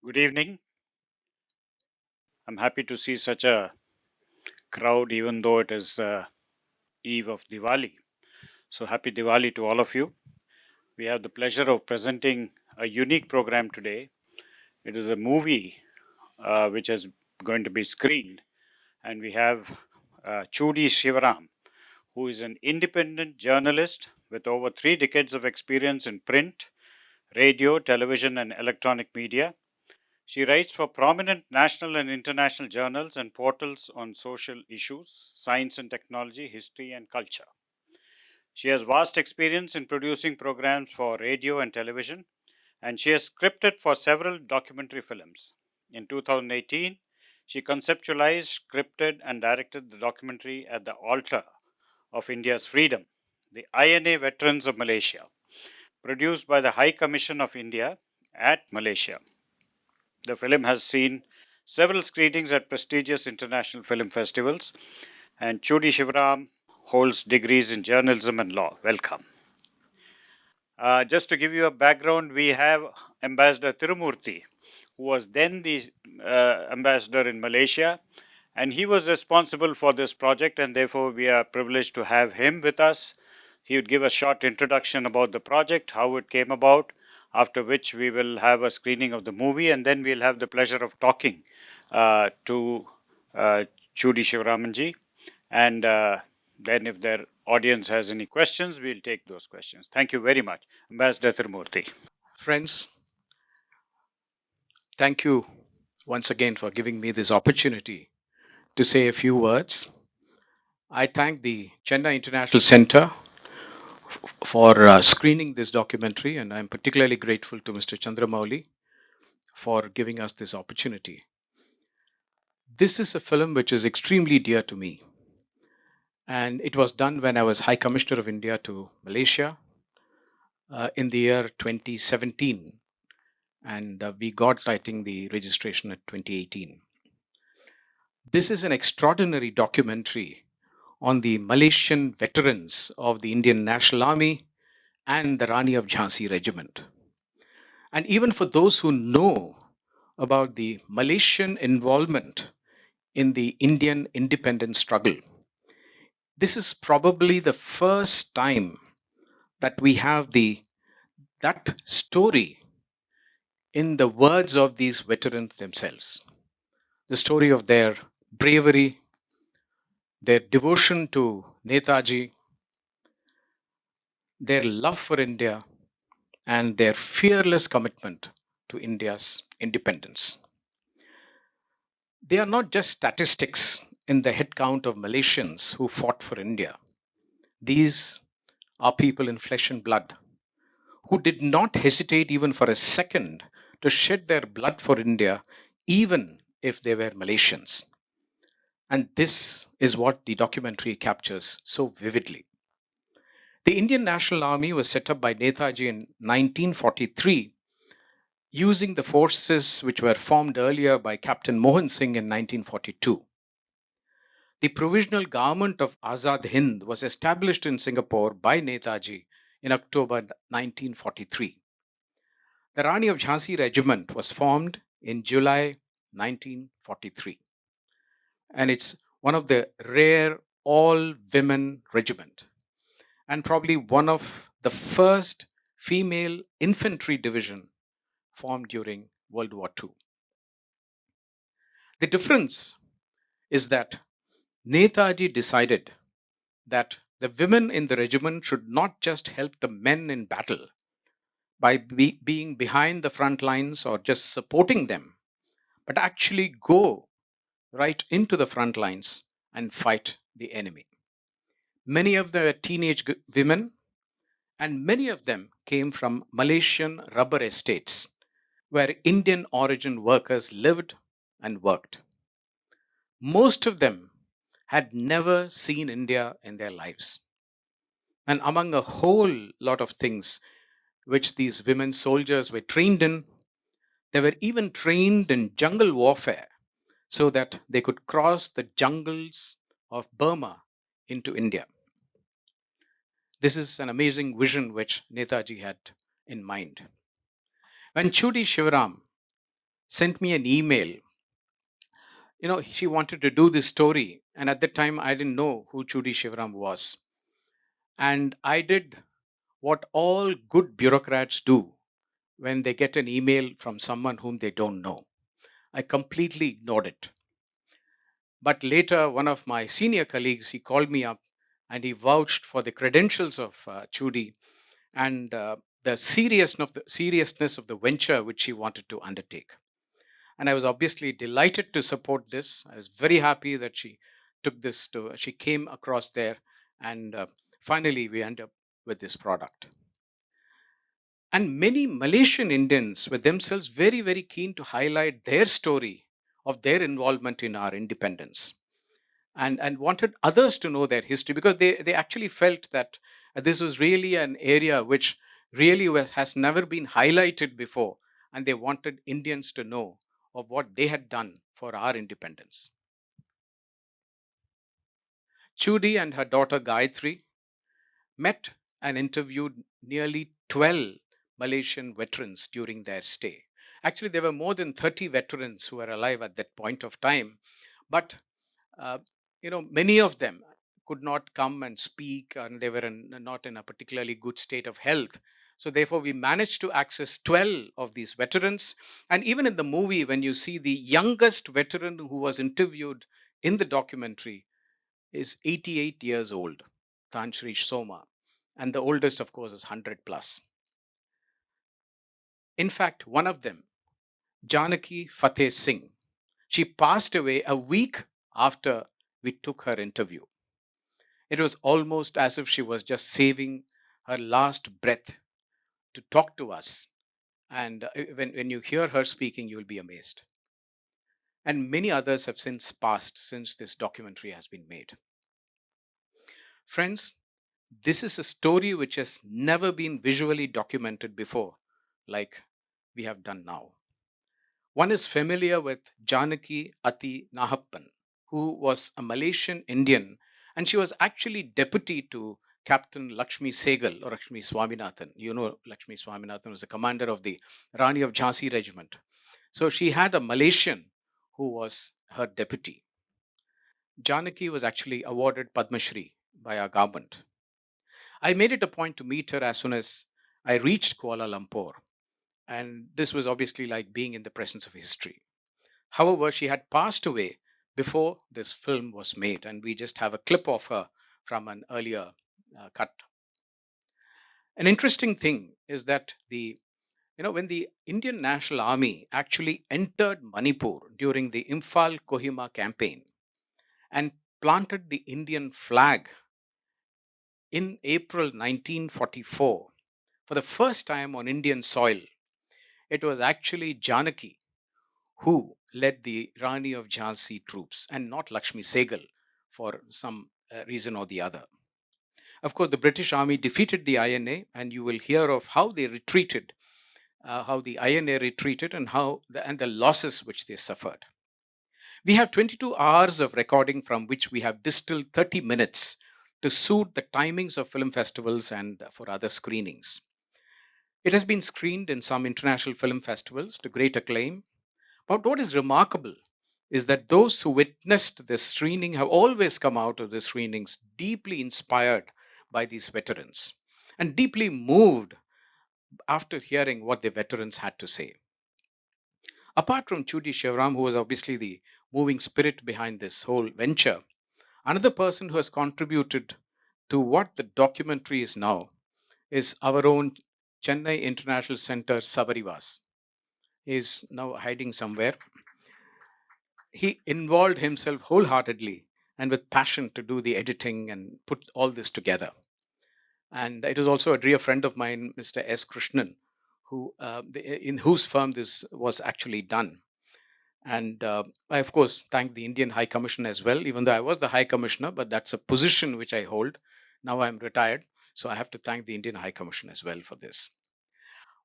Good evening. I'm happy to see such a crowd, even though it is eve of Diwali. So, happy Diwali to all of you. We have the pleasure of presenting a unique program today. It is a movie which is going to be screened, and we have Choodie Shivaram, who is an independent journalist with over 3 decades of experience in print, radio, television, and electronic media. She writes for prominent national and international journals and portals on social issues, science and technology, history, and culture. She has vast experience in producing programs for radio and television, and she has scripted for several documentary films. In 2018, she conceptualized, scripted, and directed the documentary At the Altar of India's Freedom, the INA Veterans of Malaysia, produced by the High Commission of India at Malaysia. The film has seen several screenings at prestigious international film festivals, and Choodie Shivaram holds degrees in journalism and law. Welcome. Just to give you a background, we have Ambassador Tirumurthy, who was then the ambassador in Malaysia, and he was responsible for this project, and therefore we are privileged to have him with us. He would give a short introduction about the project, how it came about, after which we will have a screening of the movie, and then we'll have the pleasure of talking to Chudi Shivaramanji. And then, if their audience has any questions, we'll take those questions. Thank you very much, Ambassador Tirumurthy. Friends, thank you once again for giving me this opportunity to say a few words. I thank the Chennai International Centre for screening this documentary, and I'm particularly grateful to Mr. Chandramouli for giving us this opportunity. This is a film which is extremely dear to me, and it was done when I was High Commissioner of India to Malaysia in the year 2017, and we got, I think, the registration at 2018. This is an extraordinary documentary on the Malaysian veterans of the Indian National Army and the Rani of Jhansi Regiment. And even for those who know about the Malaysian involvement in the Indian independence struggle, this is probably the first time that we have that story in the words of these veterans themselves. The story of their bravery, their devotion to Netaji, their love for India, and their fearless commitment to India's independence. They are not just statistics in the head count of Malaysians who fought for India. These are people in flesh and blood who did not hesitate even for a second to shed their blood for India, even if they were Malaysians. And this is what the documentary captures so vividly. The Indian National Army was set up by Netaji in 1943 using the forces which were formed earlier by Captain Mohan Singh in 1942. The provisional government of Azad Hind was established in Singapore by Netaji in October 1943. The Rani of Jhansi Regiment was formed in July 1943, and it's one of the rare all-women regiment and probably one of the first female infantry division formed during World War II. The difference is that Netaji decided that the women in the regiment should not just help the men in battle by being behind the front lines or just supporting them, but actually go right into the front lines and fight the enemy. Many of the teenage women, and many of them came from Malaysian rubber estates where Indian origin workers lived and worked. Most of them had never seen India in their lives. And among a whole lot of things which these women soldiers were trained in, they were even trained in jungle warfare so that they could cross the jungles of Burma into India. This is an amazing vision which Netaji had in mind. When Choodie Shivaram sent me an email. She wanted to do this story, and at that time, I didn't know who Choodie Shivaram was. And I did what all good bureaucrats do when they get an email from someone whom they don't know. I completely ignored it. But later, one of my senior colleagues, he called me up and he vouched for the credentials of Choodie and the seriousness of the venture which she wanted to undertake. And I was obviously delighted to support this. I was very happy that she came across there, and finally we end up with this product. And many Malaysian Indians were themselves very, very keen to highlight their story of their involvement in our independence, and wanted others to know their history, because they actually felt that this was really an area which really has never been highlighted before, and they wanted Indians to know of what they had done for our independence. Chudi and her daughter Gayatri met and interviewed nearly 12 Malaysian veterans during their stay. Actually, there were more than 30 veterans who were alive at that point of time, but uh, many of them could not come and speak, and they were not in a particularly good state of health. So therefore we managed to access 12 of these veterans. And even in the movie, when you see the youngest veteran who was interviewed in the documentary is 88 years old, Tanshri Soma, and the oldest of course is 100 plus. In fact, one of them, Janaki Fateh Singh, she passed away a week after we took her interview. It was almost as if she was just saving her last breath to talk to us. And when you hear her speaking, you'll be amazed. And many others have since passed since this documentary has been made. Friends, this is a story which has never been visually documented before, like we have done now. One is familiar with Janaki Ati Nahappan, who was a Malaysian Indian, and she was actually deputy to Captain Lakshmi Segal or Lakshmi Swaminathan. You know, Lakshmi Swaminathan was the commander of the Rani of Jhansi Regiment. So she had a Malaysian who was her deputy. Janaki was actually awarded Padma Shri by our government. I made it a point to meet her as soon as I reached Kuala Lumpur, and this was obviously like being in the presence of history. However, she had passed away before this film was made, and we just have a clip of her from an earlier cut. An interesting thing is that when the Indian National Army actually entered Manipur during the Imphal Kohima campaign and planted the Indian flag in April 1944 for the first time on Indian soil, it was actually Janaki who led the Rani of Jhansi troops and not Lakshmi Segal for some reason or the other. Of course, the British Army defeated the INA, and you will hear of how they retreated, how the INA retreated, and the losses which they suffered. We have 22 hours of recording from which we have distilled 30 minutes to suit the timings of film festivals and for other screenings. It has been screened in some international film festivals to great acclaim. But what is remarkable is that those who witnessed this screening have always come out of the screenings deeply inspired by these veterans and deeply moved after hearing what the veterans had to say. Apart from Choodie Shivaram, who was obviously the moving spirit behind this whole venture, another person who has contributed to what the documentary is now is our own Chennai International Centre Sabarivas. He is now hiding somewhere. He involved himself wholeheartedly and with passion to do the editing and put all this together. And it was also a dear friend of mine, Mr. S. Krishnan, in whose firm this was actually done. And I, of course, thank the Indian High Commission as well, even though I was the High Commissioner, but that's a position which I hold. Now I'm retired, so I have to thank the Indian High Commission as well for this.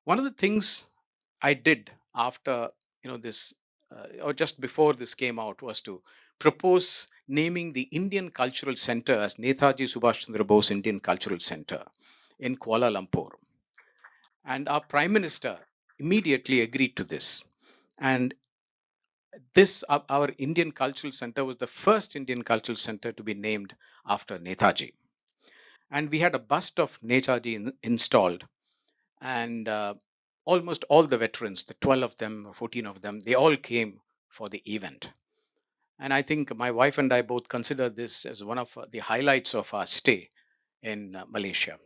One of the things I did after this, or just before this came out, was to propose naming the Indian Cultural Centre as Netaji Subhas Chandra Bose Indian Cultural Centre in Kuala Lumpur. And our Prime Minister immediately agreed to this. And Our Indian Cultural Center was the first Indian Cultural Center to be named after Netaji. And we had a bust of Netaji installed, and almost all the veterans, the 12 of them or 14 of them, they all came for the event. And I think my wife and I both consider this as one of the highlights of our stay in Malaysia.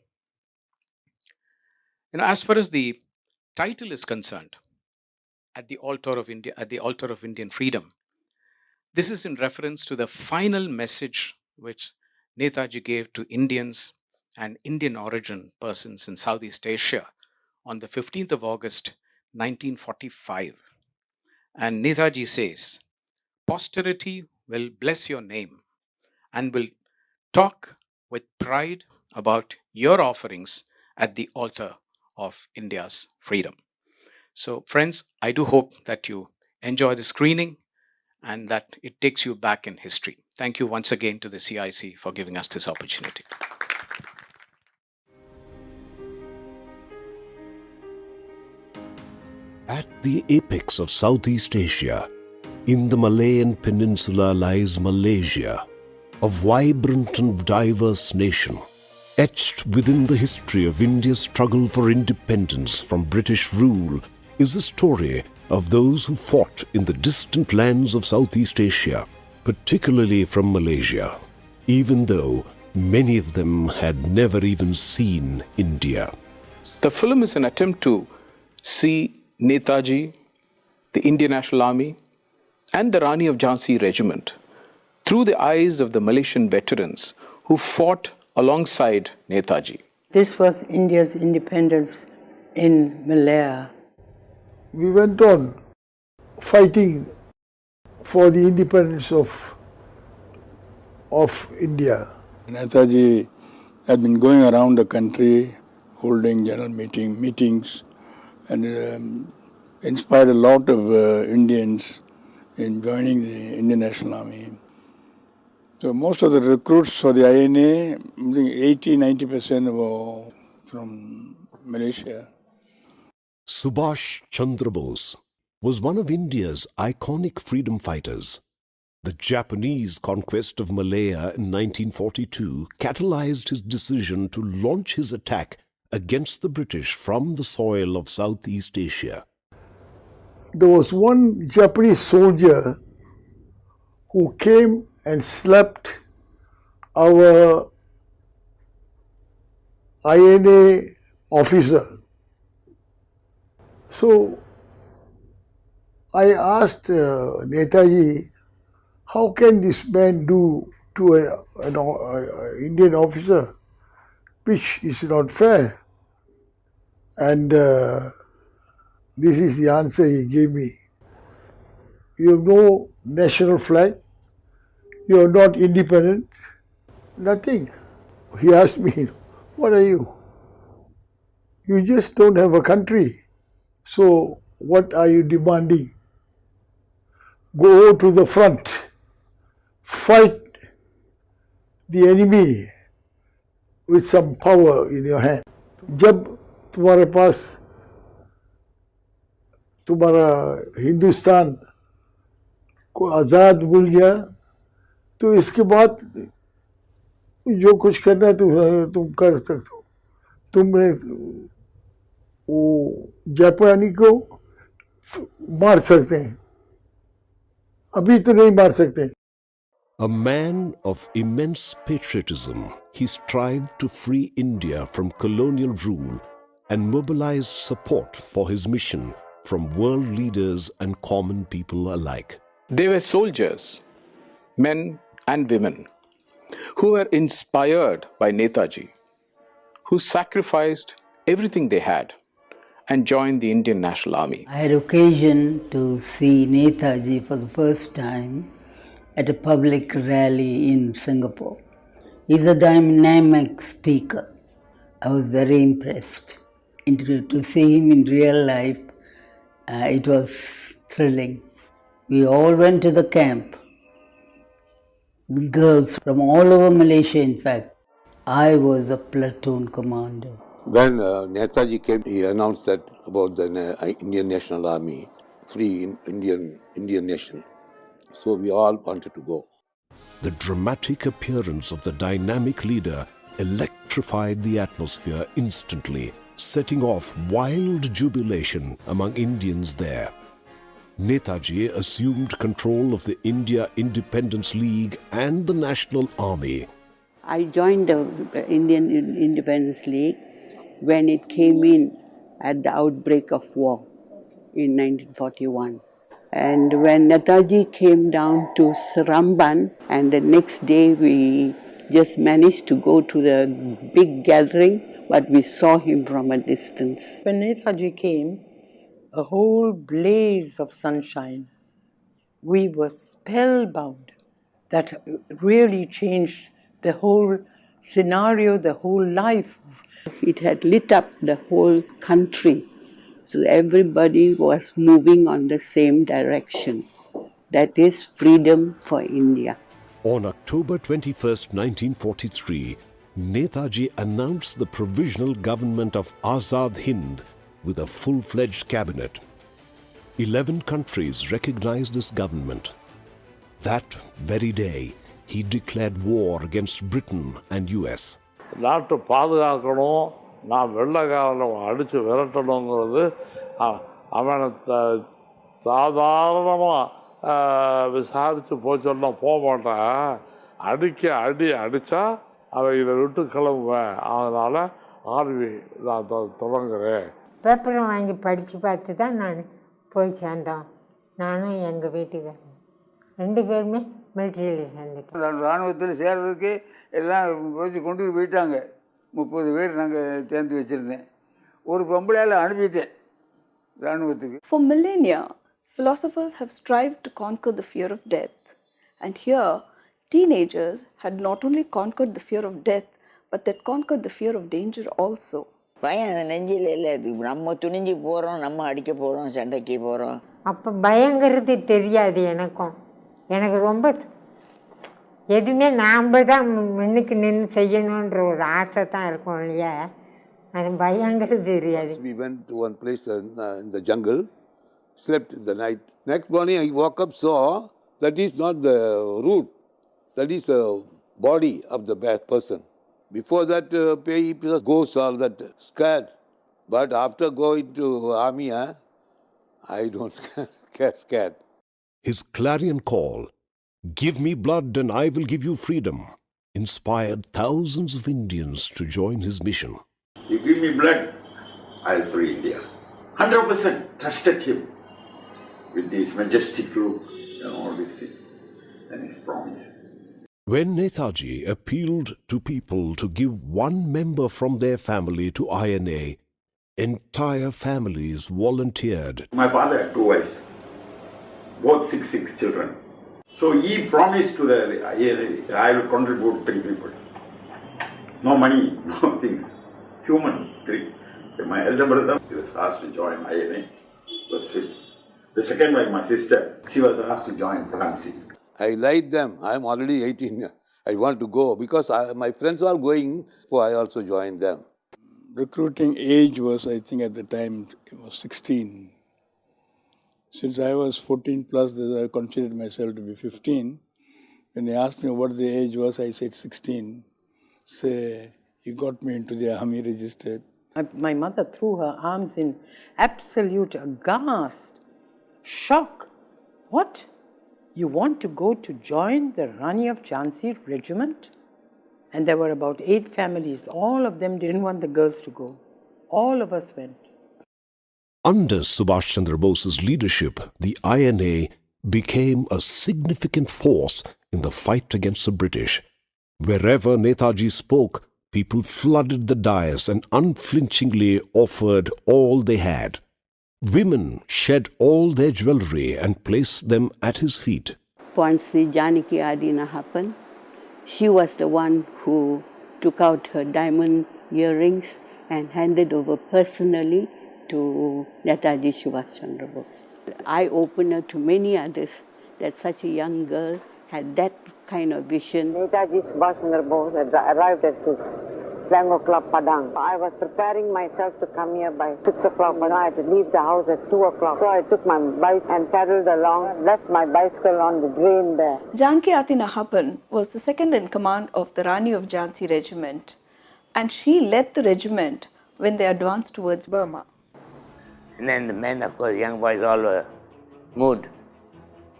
As far as the title is concerned, at the altar of India, at the altar of Indian freedom, this is in reference to the final message which Netaji gave to Indians and Indian origin persons in Southeast Asia on the 15th of August 1945. And Netaji says, "Posterity will bless your name and will talk with pride about your offerings at the altar of India's freedom." So, friends, I do hope that you enjoy the screening and that it takes you back in history. Thank you once again to the CIC for giving us this opportunity. At the apex of Southeast Asia, in the Malayan Peninsula lies Malaysia, a vibrant and diverse nation. Etched within the history of India's struggle for independence from British rule is the story of those who fought in the distant lands of Southeast Asia, particularly from Malaysia, even though many of them had never even seen India. The film is an attempt to see Netaji, the Indian National Army, and the Rani of Jhansi Regiment through the eyes of the Malaysian veterans who fought alongside Netaji. This was India's independence in Malaya. We went on fighting for the independence of India. Netaji had been going around the country holding general meetings and inspired a lot of Indians in joining the Indian National Army. So most of the recruits for the INA, I think 80-90% were from Malaysia. Subhas Chandra Bose was one of India's iconic freedom fighters. The Japanese conquest of Malaya in 1942 catalyzed his decision to launch his attack against the British from the soil of Southeast Asia. There was one Japanese soldier who came and slapped our INA officer. So I asked Netaji, how can this man do to an Indian officer, which is not fair? And this is the answer he gave me. You have no national flag, you are not independent, nothing. He asked me, what are you? You just don't have a country. So what are you demanding? Go to the front, fight the enemy with some power in your hand. जब तुम्हारे पास तुम्हारा हिंदुस्तान को आज़ाद मिल गया तो इसके बाद जो कुछ करना है तुम कर सकते हो. तुमने वो जापानी को मार सकते हैं, अभी तो नहीं मार सकते. A man of immense patriotism, he strived to free India from colonial rule and mobilized support for his mission from world leaders and common people alike. They were soldiers, men and women, who were inspired by Netaji, who sacrificed everything they had and joined the Indian National Army. I had occasion to see Netaji for the first time at a public rally in Singapore. He's a dynamic speaker. I was very impressed. To see him in real life, it was thrilling. We all went to the camp, girls from all over Malaysia in fact. I was the platoon commander. When Netaji came, he announced that about the Indian National Army, Free Indian Indian nation. So we all wanted to go. The dramatic appearance of the dynamic leader electrified the atmosphere instantly, setting off wild jubilation among Indians there. Netaji assumed control of the India Independence League and the National Army. I joined the Indian Independence League when it came in at the outbreak of war in 1941. And when Netaji came down to Saramban, and the next day we just managed to go to the big gathering, but we saw him from a distance. When Netaji came, a whole blaze of sunshine, we were spellbound. That really changed the whole scenario, the whole life. It had lit up the whole country. So everybody was moving on the same direction. That is freedom for India. On October 21st, 1943, Netaji announced the provisional government of Azad Hind with a full-fledged cabinet. 11 countries recognized this government. That very day, he declared war against Britain and US. நாட்டை பாதுகாக்கணும், நான் வெள்ளைக்காரனை அடித்து விரட்டணுங்கிறது அவனை சாதாரணமாக விசாரித்து போச்சொன்னா போக மாட்டேன். அடித்தா அவன் இதை விட்டு கிளம்புவேன். அதனால் ஆர்மி நான் தொடங்குறேன். பேப்பரை வாங்கி படித்து பார்த்து தான் நான் போய் சேர்ந்தோம். நானும் எங்கள் வீட்டுக்காரன் 2 பேருமே மிலிட்ரியில் சேர்ந்துட்டோம். இராணுவத்தில் சேர்றதுக்கு எல்லாம் வச்சு கொண்டு போயிட்டாங்க. 30 பேர் நாங்கள் தேர்ந்து வச்சுருந்தேன். ஒரு பொம்பளையால் அனுப்பிட்டேன் இராணுவத்துக்கு. For millennia, philosophers have strived to conquer the fear of death. And here, teenagers had not only conquered the fear of death, but they conquered the fear of danger also. பயம் நெஞ்சில் இல்லை. நம்ம துணிஞ்சு போகிறோம், நம்ம அடிக்க போகிறோம், சண்டைக்கு போகிறோம். அப்போ பயங்கிறது தெரியாது எனக்கும். எனக்கு ரொம்ப எதுவுமே நாம் தான் முன்னுக்கு நின்று செய்யணுன்ற ஒரு ஆசை தான் இருக்கும் இல்லையா, அது பயங்கிறது தெரியாது. We went to one place in the jungle, slept in the night. Next morning I woke up, saw that is not the root, that is the body of the person. Before that, people ghosts all that scared. But after going to army, I don't get scared. His clarion call, "Give me blood and I will give you freedom," inspired thousands of Indians to join his mission. You give me blood, I'll free India. 100% trusted him with his majestic look and all these things and his promise. When Netaji appealed to people to give one member from their family to INA, entire families volunteered. My father had 2 wives, both 6 children. So he promised to the INA, I will contribute 3 people. No money, no things. Human, 3. My elder brother, he was asked to join INA, was fit. The second wife, my sister, she was asked to join Francis. I lied them. I am already 18. I want to go because my friends are going, so I also joined them. Recruiting age was, I think at the time, it was 16. Since I was 14 plus, I considered myself to be 15. When they asked me what the age was, I said 16. Say, he got me into the army registered. My mother threw her arms in absolute aghast, shock. What? You want to go to join the Rani of Jhansi Regiment? And there were about 8 families. All of them didn't want the girls to go. All of us went. Under Subhas Chandra Bose's leadership, the INA became a significant force in the fight against the British. Wherever Netaji spoke, people flooded the dais and unflinchingly offered all they had. Women shed all their jewelry and placed them at his feet. Once the Janaki Adina happened, she was the one who took out her diamond earrings and handed over personally to Netaji Subhas Chandra Bose. Eye-opener to many others that such a young girl had that kind of vision. Netaji Subhas Chandra Bose had arrived at Selangor Club Padang. I was preparing myself to come here by 6 o'clock, but I had to leave the house at 2 o'clock. So I took my bike and paddled along, left my bicycle on the drain there. Janki Ati Nahapan was the second in command of the Rani of Jhansi Regiment, and she led the regiment when they advanced towards Burma. And then the men, of course, young boys, all were moved,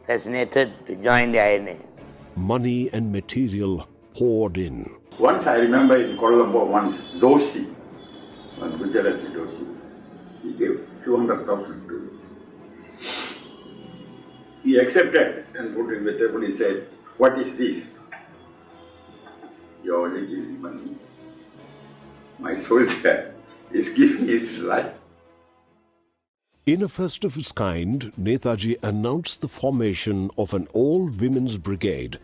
fascinated to join the INA. Money and material poured in. Once I remember in Kuala Lumpur, once Doshi, one Gujarati Doshi, he gave 200,000 to me. He accepted and put it in the table. He said, "What is this? You are only giving money. My soldier is giving his life." In a first of its kind, Netaji announced the formation of an all-women's brigade,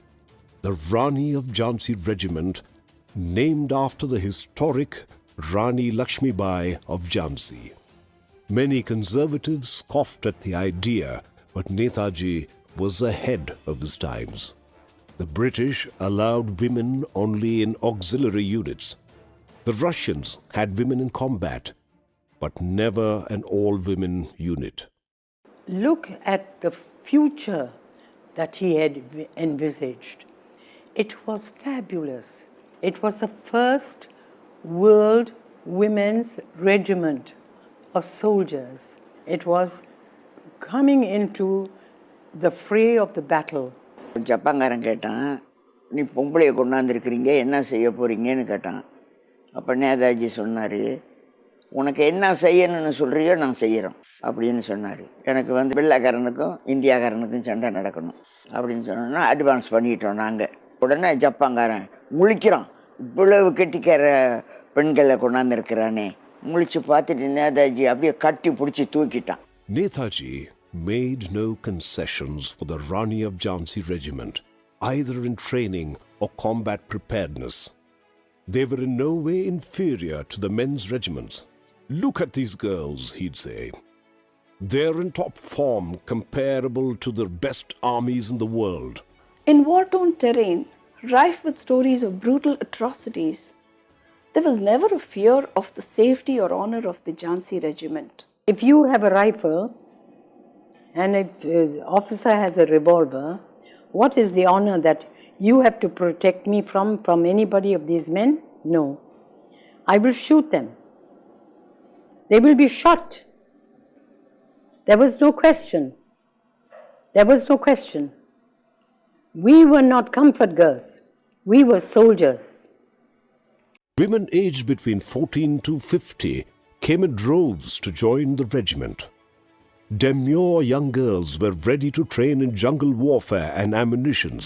the Rani of Jhansi Regiment, named after the historic Rani Lakshmibai of Jhansi. Many conservatives scoffed at the idea, but Netaji was ahead of his times. The British allowed women only in auxiliary units. The Russians had women in combat, but never an all-women unit. Look at the future that he had envisaged. It was fabulous. It was the first World Women's Regiment of soldiers. It was coming into the fray of the battle. ஜப்பான்காரன் கேட்டான், நீ பொம்பளையை கொண்டாந்துருக்கிறீங்க, என்ன செய்ய போகிறீங்கன்னு கேட்டான். அப்போ நேதாஜி சொன்னார், உனக்கு என்ன செய்யணும்னு சொல்கிறியோ நான் செய்கிறோம் அப்படின்னு சொன்னார். எனக்கு வெள்ளைக்காரனுக்கும் இந்தியாக்காரனுக்கும் சண்டை நடக்கணும் அப்படின்னு சொன்னோன்னா அட்வான்ஸ் பண்ணிட்டோம் நாங்கள். உடனே ஜப்பான்காரன் முழிக்கிறான், இவ்வளவு கெட்டிக்கார பெண்களை கொண்டாந்துருக்கிறானே. முழிச்சு பார்த்துட்டு நேதாஜி அப்படியே கட்டி பிடிச்சி தூக்கிட்டான். Netaji made no concessions for the Rani of Jhansi Regiment, either in training or combat preparedness. They were in no way inferior to the men's regiments. Look at these girls, he'd say. They're in top form comparable to the best armies in the world. In war-torn terrain, rife with stories of brutal atrocities, there was never a fear of the safety or honor of the Jhansi Regiment. If you have a rifle and if the officer has a revolver, what is the honor that you have to protect me from anybody of these men? No. I will shoot them. They will be shot. There was no question. There was no question. We were not comfort girls. We were soldiers. Women aged between 14 to 50 came in droves to join the regiment. Demure young girls were ready to train in jungle warfare and ammunitions.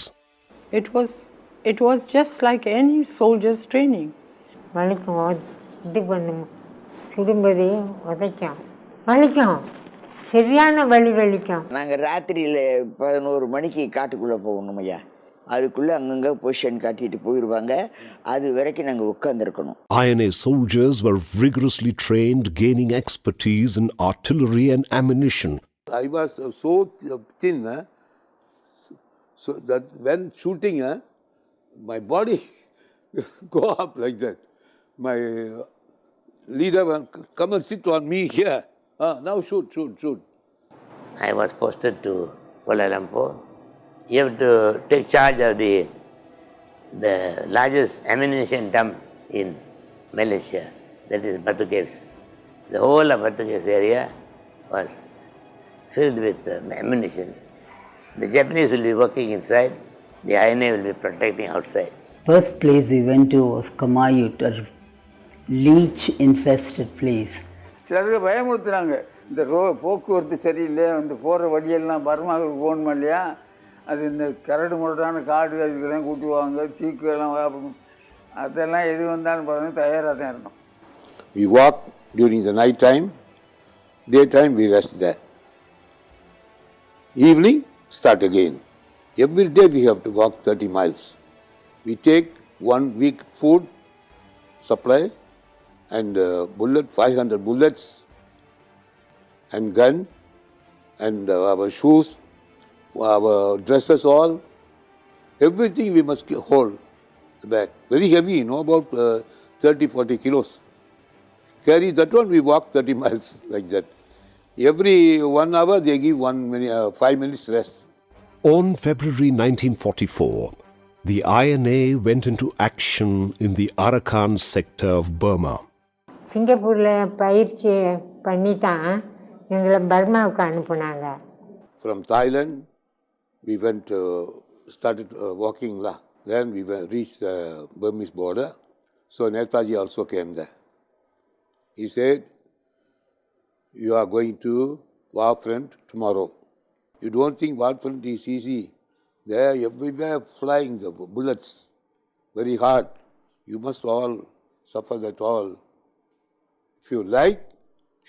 It was just like any soldier's training. வலிக்கும், இது பண்ணும், சுடும்போது உதைக்கும், வலிக்கும், சரியான வலி வலிக்கும். நாங்கள் ராத்திரியில் 11 மணிக்கு காட்டுக்குள்ளே போகணும் ஐயா. அதுக்குள்ளே அங்கங்கே பொசிஷன் காட்டிட்டு போயிடுவாங்க. அது வரைக்கும் நாங்கள் உட்காந்துருக்கணும். INA soldiers were rigorously trained, gaining expertise in artillery and ammunition. I was so thin, so that when shooting, my body go up like that. My leader will come and sit on me here. Now shoot, shoot, shoot. I was posted to Kuala Lumpur. You have to take charge of the largest ammunition dump in Malaysia, that is Batu Caves. The whole of Batu Caves area was filled with ammunition. The Japanese will be working inside, the INA will be protecting outside. First place we went to was Kamayut, a leech-infested place. சிலருக்கு பயமுறுத்துறாங்க, இந்த போக்குவரத்து சரியில்லை, அந்த போகிற வழியெல்லாம் பர்மாவுக்கு போகணுமா இல்லையா, அது இந்த கரடு முரடான காடு அதுக்கெல்லாம் கூட்டுவாங்க, சீக்கு எல்லாம், அதெல்லாம் எது வந்தாலும் பாருங்கள் தயாராக தான் இருந்தோம். We walk during the night time, daytime we rest there. Evening, start again. Every day we have to walk 30 miles. We take 1 week food supply and 500 bullets and gun and our shoes, our dresses, all, everything we must hold back. Very heavy, about 30, 40 kilos. Carry that one, we walk 30 miles like that. Every 1 hour, they give 5 minutes rest. On February 1944, the INA went into action in the Arakan sector of Burma. சிங்கப்பூரில் பயிற்சி பண்ணி தான் எங்களை பர்மாவுக்கு அனுப்புனாங்க. From Thailand, we went, started walking. Then we reached the Burmese border. So Netaji also came there. He said, you are going to war front tomorrow. You don't think war front is easy. They are everywhere flying the bullets, very hard. You must all suffer that all. If you like,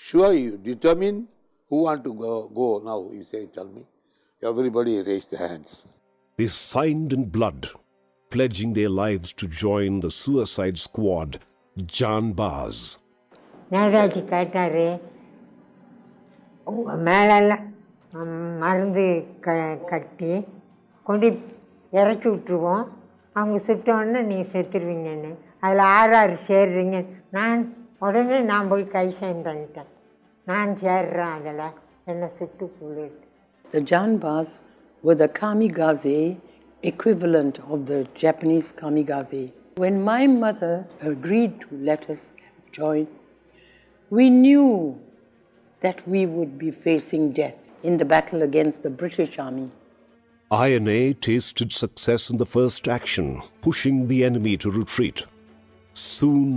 sure you determine who want to go now. You say, tell me. Everybody raised their hands. They signed in blood, pledging their lives to join the suicide squad, Jan Baz. Netaji கேட்டார், உங்கள் மேலெல்லாம் மருந்து கட்டி கொண்டு இறக்கி விட்டுருவோம், அவங்க சுட்டோன்னே நீங்கள் செத்துருவீங்கன்னு. அதில் 6 சேர்றீங்க. உடனே நான் போய் கை சேர்ந்துட்டேன். நான் சேர்றேன் அதில், என்னை சுட்டு போயிட்டு. The Janbas were the kamikaze equivalent of the Japanese kamikaze. When my mother agreed to let us join, we knew that we would be facing death in the battle against the British Army. INA tasted success in the first action, pushing the enemy to retreat. Soon,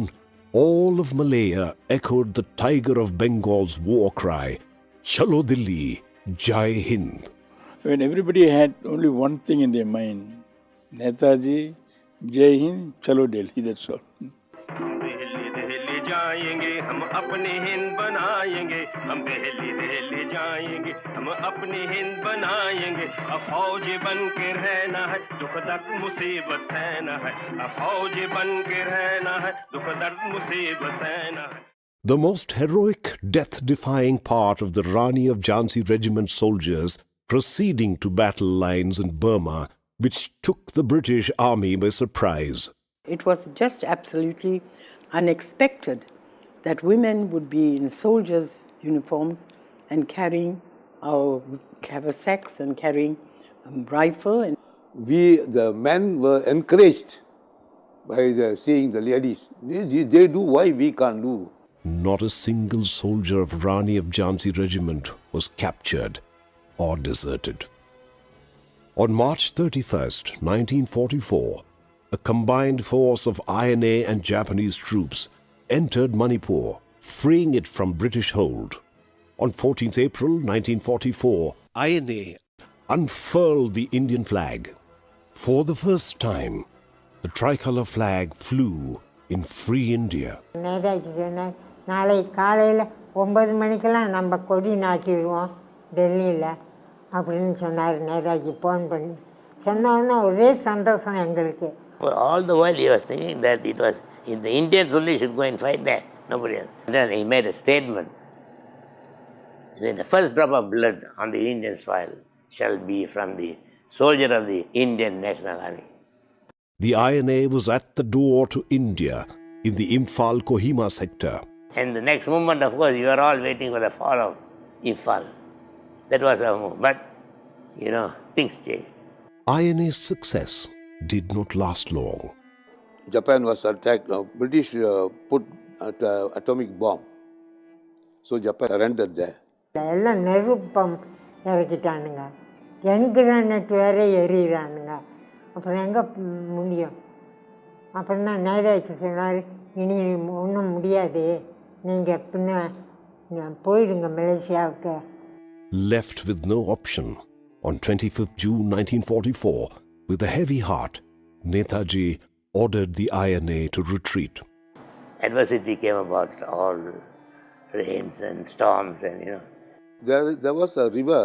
all of Malaya echoed the Tiger of Bengal's war cry, Chalo Dilli, Jai Hind. When everybody had only one thing in their mind, Netaji, Jai Hind, Chalo Delhi, that's all. जाएंगे हम अपनी हिंद बनाएंगे, हम दिल्ली दिल्ली जाएंगे, हम अपनी हिंद बनाएंगे। अब फौज बन के रहना है, दुख दर्द मुसीबत सहना है, अब फौज बन के रहना है, दुख दर्द मुसीबत सहना है। The most heroic, death-defying part of the Rani of Jhansi Regiment soldiers proceeding to battle lines in Burma, which took the British Army by surprise. It was just absolutely unexpected that women would be in soldiers' uniforms and carrying our haversacks and carrying a rifle. And the men were encouraged by seeing the ladies. They do, why we can't do? Not a single soldier of Rani of Jhansi Regiment was captured or deserted. On March 31st, 1944, a combined force of INA and Japanese troops entered Manipur, freeing it from British hold. On 14th April 1944, INA unfurled the Indian flag. For the first time, the tricolour flag flew in free India. Netaji சொன்னார், நாளை காலையில் 9 மணிக்கெல்லாம் நம்ம கொடி நாட்டிடுவோம் டெல்லியில் அப்படின்னு சொன்னார். Netaji phone பண்ணி சொன்னோன்னா ஒரே சந்தோஷம் எங்களுக்கு. All the while he was thinking that it was if the Indians only should go and fight there, nobody else. And then he made a statement. That the first drop of blood on the Indian soil shall be from the soldier of the Indian National Army. The INA was at the door to India in the Imphal-Kohima sector. And the next moment, of course, you are all waiting for the fall of Imphal. That was our move. But, things changed. INA's success did not last long. Japan was attacked. British put atomic bomb. So Japan surrendered there. எல்லாம் நெருப்பம் இறக்கிட்டானுங்க, என்கிரானட் வேற எறிகிறானுங்க. அப்புறம் எங்கே முடியும்? அப்புறம் தான் நேதாஜி சொன்னார், இனி ஒன்றும் முடியாது, நீங்கள் பின்ன போயிடுங்க மலேசியாவுக்கு. Left with no option, on 25th June 1944, with a heavy heart, Netaji ordered the INA to retreat. Adversity came about, all rains and storms and, There was a river,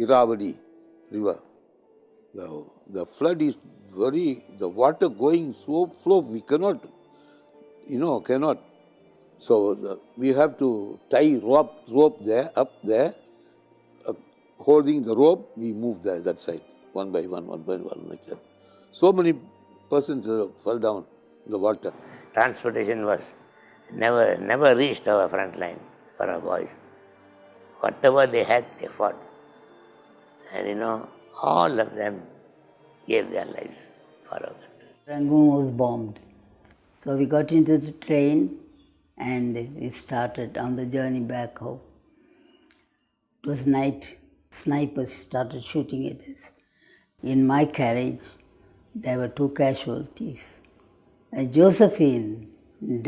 Irrawaddy river. The flood is the water going so flow, we cannot, cannot. So we have to tie rope there, up there, holding the rope, we move that side, one by one, like that. So many persons fell down in the water. transportation was never reached our front line for our boys. Whatever they had, they fought. And all of them gave their lives for our country. Rangoon was bombed. So we got into the train and we started on the journey back home. It was night. Snipers started shooting at us. In my carriage, there were 2 casualties. And Josephine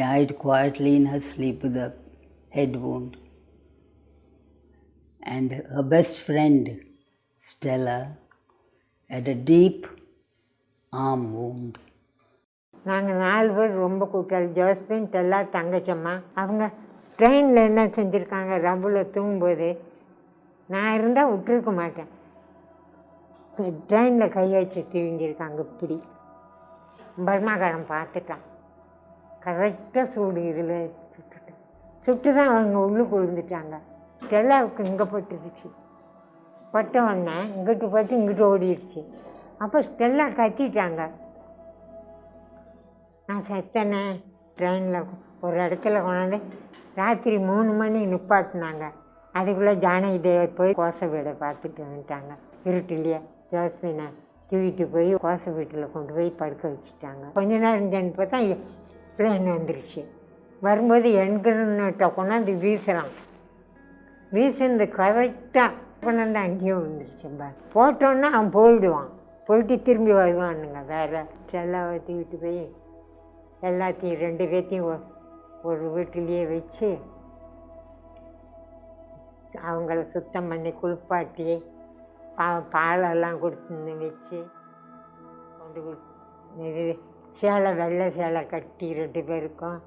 died quietly in her sleep with a head wound. And her best friend, Stella, had a deep arm wound. நாங்கள் 4 பேர் ரொம்ப கூட்டாளி. Josephine, Della, Thangachamma. அவங்க ட்ரெயினில் என்ன செஞ்சுருக்காங்க, ரப்பில் தூங்கும்போது நான் இருந்தால் விட்டுருக்க மாட்டேன். ட்ரெயினில் கை வச்சு தூங்கியிருக்காங்க. இப்படி பர்மாக்காரன் பார்த்துட்டான். கரெக்டாக சூடு இதில் சுட்டுட்டான். சுட்டு தான் அவங்க உள்ளுக்கு விழுந்துட்டாங்க. டெல்லாவுக்கு இங்கே பட்டுருச்சு. பட்ட உடனே இங்கிட்டு பட்டு இங்கிட்டு ஓடிடுச்சு. அப்போ ஸ்டெல்லா கத்திட்டாங்க. நான் செத்தனே. ட்ரெயினில் ஒரு இடத்துல கொண்டாந்து ராத்திரி 3 மணி நிப்பாட்டினாங்க. அதுக்குள்ளே ஜானகி தேவர் போய் கோசை வீடை பார்த்துட்டு வந்துட்டாங்க. இருட்டிலேயே ஜோஸ்பினை தூக்கிட்டு போய் கோசை வீட்டில் கொண்டு போய் படுக்க வச்சுட்டாங்க. கொஞ்ச நேரம் சென்று பார்த்தா பிளேன் வந்துருச்சு. வரும்போது என்கிட்ட கொண்டாந்து வீசுகிறான். வீசுனது கரெக்டாக கொண்டாந்து அங்கேயும் வந்துருச்சும்பா. போட்டோன்னா அவன் போயிடுவான். போயிட்டு திரும்பி வருவானுங்க. வேறு செல்லாவை தூக்கிட்டு போய் எல்லாத்தையும் 2 பேர்த்தையும் ஒரு வீட்டிலேயே வச்சு அவங்கள சுத்தம் பண்ணி குளிப்பாட்டி பாலெல்லாம் கொடுத்து வச்சு கொண்டு சேலை வெள்ளை சேலை கட்டி 2 பேருக்கும்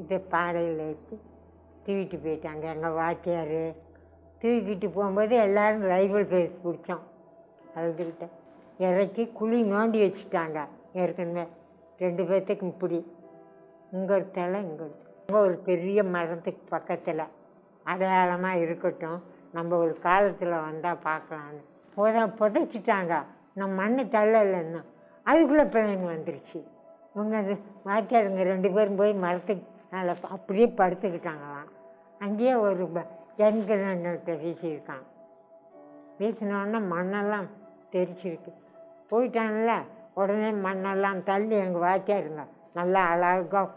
இதை பாடையில் வச்சு தூக்கிட்டு போயிட்டாங்க. எங்கள் வாத்தியார் தூக்கிட்டு போகும்போது எல்லோரும் ரைபிள் பேஸ் பிடிச்சோம். அழுதுகிட்ட இறக்கி குழி நோண்டி வச்சுட்டாங்க. ஏற்கனவே 2 பேர்த்துக்கு இப்படி இங்கே ஒரு தலை இங்கே ஒரு பெரிய மரத்துக்கு பக்கத்தில் அடையாளமாக இருக்கட்டும், நம்ம ஒரு காலத்தில் வந்தால் பார்க்கலான்னு புதைச்சிட்டாங்க. நம்ம மண்ணு தள்ளலைன்னா அதுக்குள்ளே பிள்ளைங்க வந்துருச்சு. இவங்க வாத்தியாருங்க 2 பேரும் போய் மரத்துக்கு மேலே அப்படியே படுத்துக்கிட்டாங்களாம். அங்கேயே ஒரு என்கிட்ட வீசியிருக்கான். வீசினோடனே மண்ணெல்லாம் தெரிச்சிருக்கு. போயிட்டாங்கல்ல, உடனே மண்ணெல்லாம் தள்ளி எங்கள் வாத்தியாருங்க நல்லா அழகாக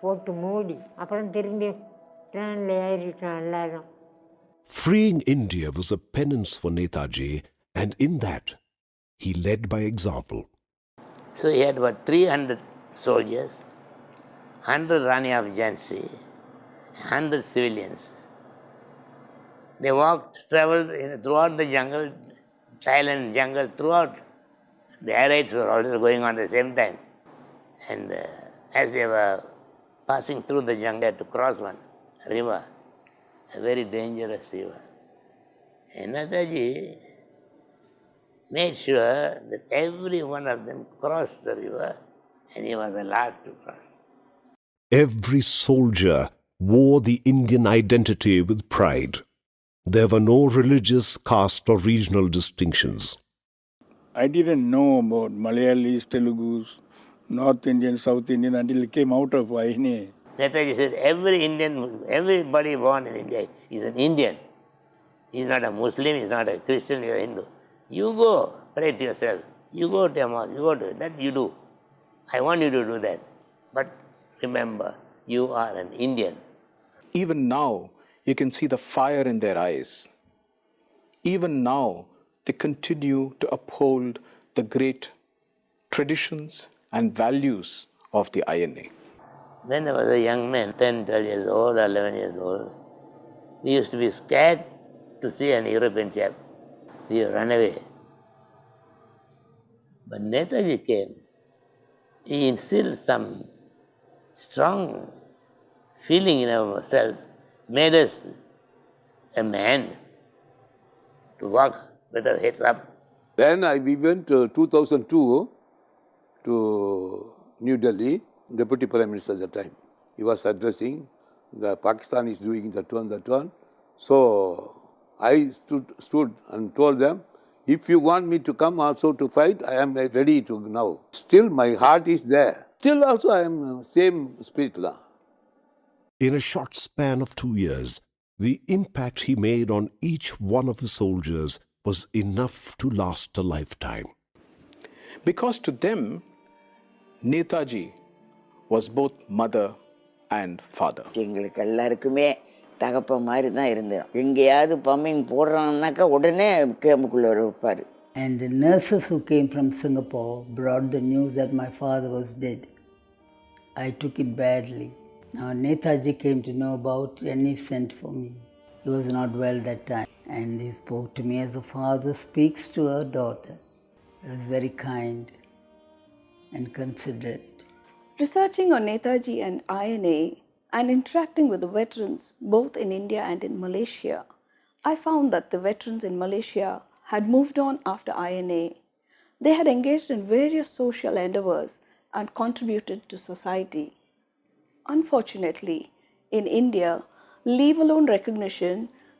போட்டு மூடி அப்புறம் திரும்பி ட்ரெயினில் ஏறிட்டோம் எல்லோரும். Freeing India was a penance for Netaji, and in that, he led by example. So he had about 300 soldiers, 100 Rani of Jhansi, 100 civilians. They travelled throughout the jungle, Thailand jungle, throughout. The air raids were also going on at the same time. And as they were passing through the jungle, they had to cross one river, a very dangerous river. And Netaji made sure that every one of them crossed the river, and he was the last to cross. Every soldier wore the Indian identity with pride. There were no religious, caste or regional distinctions. I didn't know about Malayalis, Telugus, North Indian, South Indian until it came out of Vahini. Netaji said everybody born in India is an Indian. He's not a Muslim, he's not a Christian, he's a Hindu. You go, pray to yourself. You go to a mosque, you go to that, you do. I want you to do that. But remember, you are an Indian. Even now, you can see the fire in their eyes. Even now, they continue to uphold the great traditions and values of the INA. When I was a young man, 10, 12 years old, 11 years old, we used to be scared to see an European chap. We would run away. But Netaji came. He instilled some strong feeling in ourselves, made us a man to walk with our heads up. Then we went 2002 to New Delhi, Deputy Prime Minister at the time. He was addressing, the Pakistan is doing that one. So I stood and told them, if you want me to come also to fight, I am ready to now. Still my heart is there. Still also I am same spirit lah. In a short span of 2 years, the impact he made on each one of the soldiers was enough to last a lifetime. Because to them, Netaji was both mother and father. எங்களுக்கு எல்லாருக்குமே தகப்ப மாதிரி தான் இருந்தோம். எங்கேயாவது பம்மிங் போடுறான்னாக்கா உடனே கேம்புக்குள்ளே வைப்பார். And the nurses who came from Singapore brought the news that my father was dead. I took it badly. Now Netaji came to know about it and he sent for me. He was not well that time and he spoke to me as a father speaks to a daughter. He was very kind and considerate. Researching on Netaji and INA and interacting with the veterans both in India and in Malaysia, I found that the veterans in Malaysia had moved on after INA. They had engaged in various social endeavors and contributed to society. Unfortunately, in India, leave alone recognition,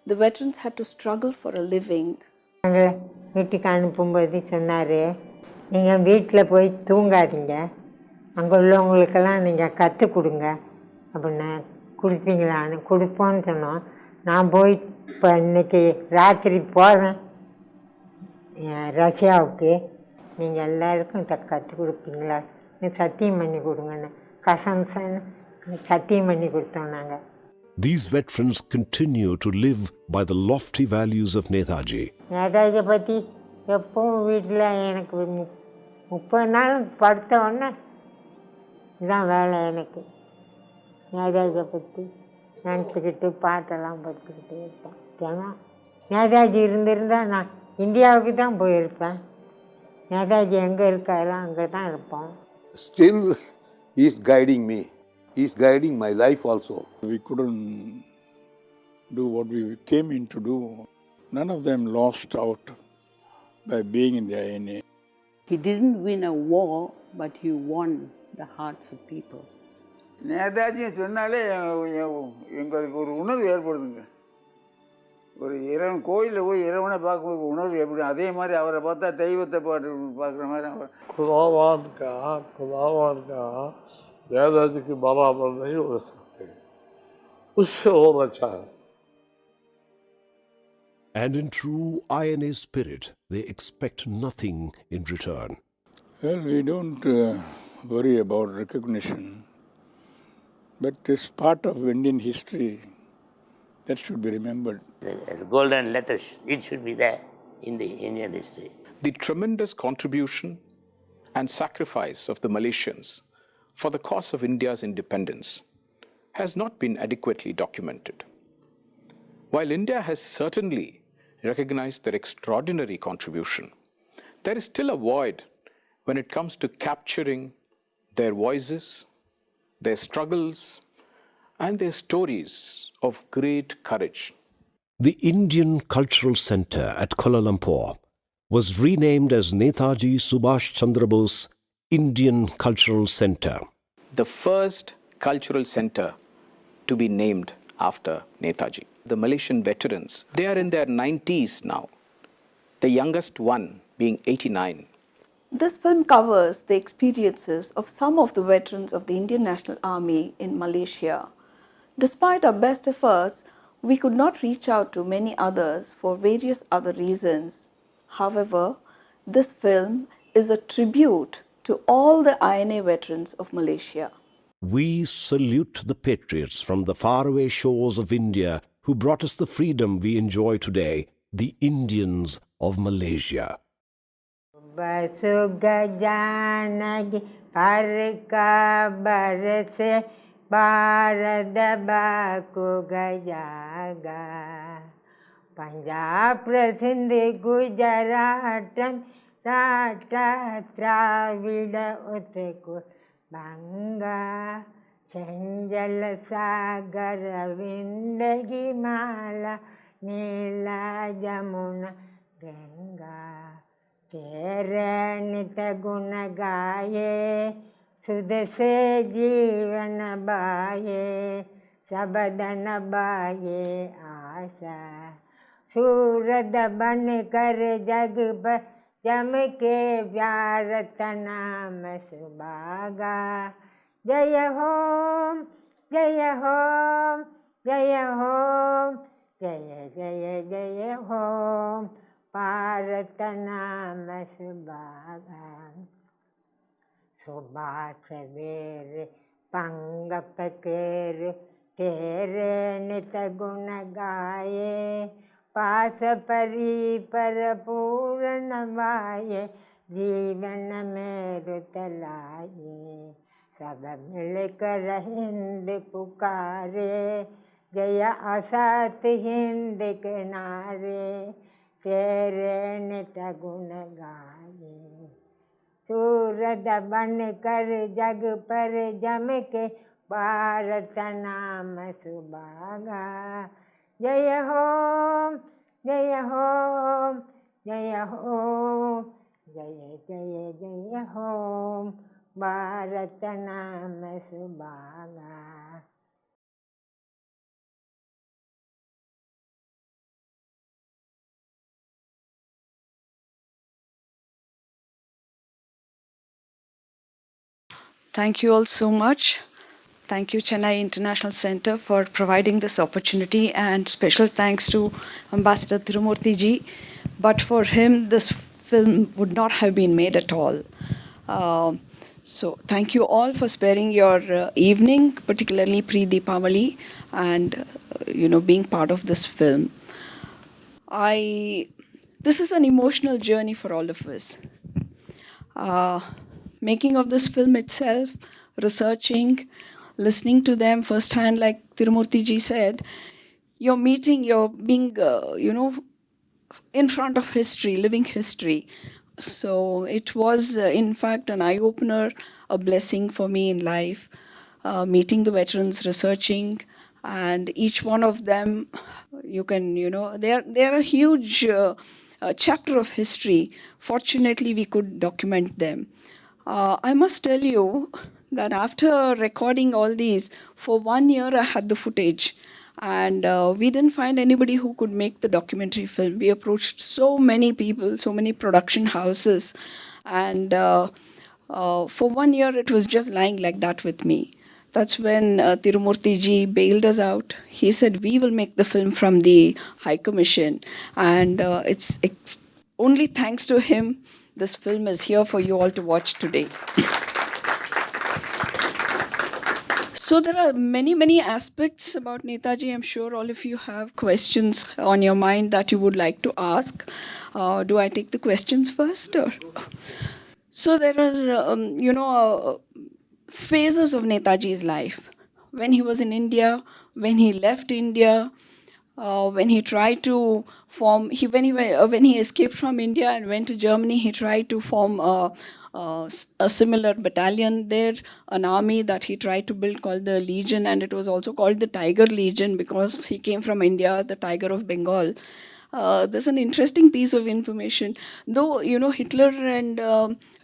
the veterans had to struggle for a living. வீட்டுக்கு அனுப்பும்போது சொன்னார், நீங்கள் வீட்டில் போய் தூங்காதீங்க, அங்கே உள்ளவங்களுக்கெல்லாம் நீங்கள் கற்றுக் கொடுங்க அப்படின்னு. கொடுப்பீங்களான்னு கொடுப்போன்னு சொன்னோம். நான் போய் இப்போ இன்றைக்கி ராத்திரி போகிறேன் ரஷ்யாவுக்கு, நீங்கள் எல்லாருக்கும் கற்றுக் கொடுப்பீங்களா, சத்தியம் பண்ணி கொடுங்கன்னு கசம்சன்னு சத்தியம் பண்ணி கொடுத்தோம் நாங்கள். These veterans continue to live by the lofty values of Netaji. நேதாஜியை பற்றி எப்பவும் வீட்டில் எனக்கு 30 நாள் படுத்த உடனே இதுதான் வேலை எனக்கு. நேதாஜியை பற்றி நினச்சிக்கிட்டு பாட்டெல்லாம் படிச்சுக்கிட்டே இருப்பேன். தினம் நேதாஜி இருந்திருந்தால் நான் இந்தியாவுக்கு தான் போயிருப்பேன். நேதாஜி எங்கே இருக்காரோ அங்கே தான் இருப்போம். Still he is guiding me. He is guiding my life also. We couldn't do what we came in to do. None of them lost out by being in the INA. He didn't win a war, but he won the hearts of people. நேதாஜியை சொன்னாலே எங்களுக்கு ஒரு உணர்வு ஏற்படுதுங்க. ஒரு இறைவன் கோயிலில் போய் இறைவனை பார்க்கும்போது உணர்வு எப்படி, அதே மாதிரி அவரை பார்த்தா தெய்வத்தை பார்க்குற மாதிரி அவர் खुदावन का नेताजी के बराबर नहीं हो सकते, उससे और अच्छा है. And in true INA spirit, they expect nothing in return. Well, we don't worry about recognition, but it's part of Indian history that should be remembered. The golden letters, it should be there in the Indian history. The tremendous contribution and sacrifice of the Malaysians for the cause of India's independence has not been adequately documented. While India has certainly recognized their extraordinary contribution, there is still a void when it comes to capturing their voices, their struggles, and their stories of great courage. The Indian Cultural Centre at Kuala Lumpur was renamed as Netaji Subhas Chandra Bose Indian Cultural Centre. The first cultural centre to be named after Netaji. The Malaysian veterans, they are in their 90s now, the youngest one being 89. This film covers the experiences of some of the veterans of the Indian National Army in Malaysia. Despite our best efforts, we could not reach out to many others for various other reasons. However, this film is a tribute to all the INA veterans of Malaysia. We salute the patriots from the faraway shores of India who brought us the freedom we enjoy today, the Indians of Malaysia. Basugajanagi parka barase Bharada baku gajaga Punjab Sindh Gujaratam Tata Dravida Utku Banga Chanjala Sagara Vindagi Mala Nila Jamuna Ganga Teranita Gunagaye Sudase Jivana Baye Sabadana Baye Asa Surada Ban Kar Jagba जम के व्यारत नाम सुभागा। जय home जय home जय home जय जय जय home Bharat नाम सुभागा। सुभाष वीर पंग पकेर तेरे नित गुण गाये। पास परी पर पूर्ण वाये जीवन में रुत लाये। सब मिलकर हिंद पुकारे जय असत हिंद के नारे। तेरे नित गुण गाये। सूरज बन कर जग पर जम के भारत नाम सुभागा। जय होम जय होम जय होम जय जय जय होम भारत नाम सुभागा। Thank you all so much. Thank you, Chennai International Centre, for providing this opportunity, and special thanks to Ambassador Tirumurthy ji. But for him, this film would not have been made at all. So thank you all for sparing your evening, particularly pre-Deepavali, and being part of this film. This is an emotional journey for all of us. Making of this film itself, researching, listening to them firsthand, like Tirumurthy ji said, you're being, in front of history, living history. So it was, in fact, an eye-opener, a blessing for me in life, meeting the veterans, researching, and each one of them, they're a huge chapter of history. Fortunately, we could document them. I must tell you that after recording all these, for 1 year I had the footage, and we didn't find anybody who could make the documentary film. We approached so many people, so many production houses, and for 1 year it was just lying like that with me. That's when Tirumurthy ji bailed us out. He said, we will make the film from the High Commission, and it's only thanks to him this film is here for you all to watch today. So there are many, many aspects about Netaji. I'm sure all of you have questions on your mind that you would like to ask. Do I take the questions first? Or? So there are, phases of Netaji's life. When he was in India, when he left India, when he tried to form, when he escaped from India and went to Germany, he tried to form a similar battalion there, an army that he tried to build called the Legion, and it was also called the Tiger Legion because he came from India, the Tiger of Bengal. There's an interesting piece of information. Though, Hitler and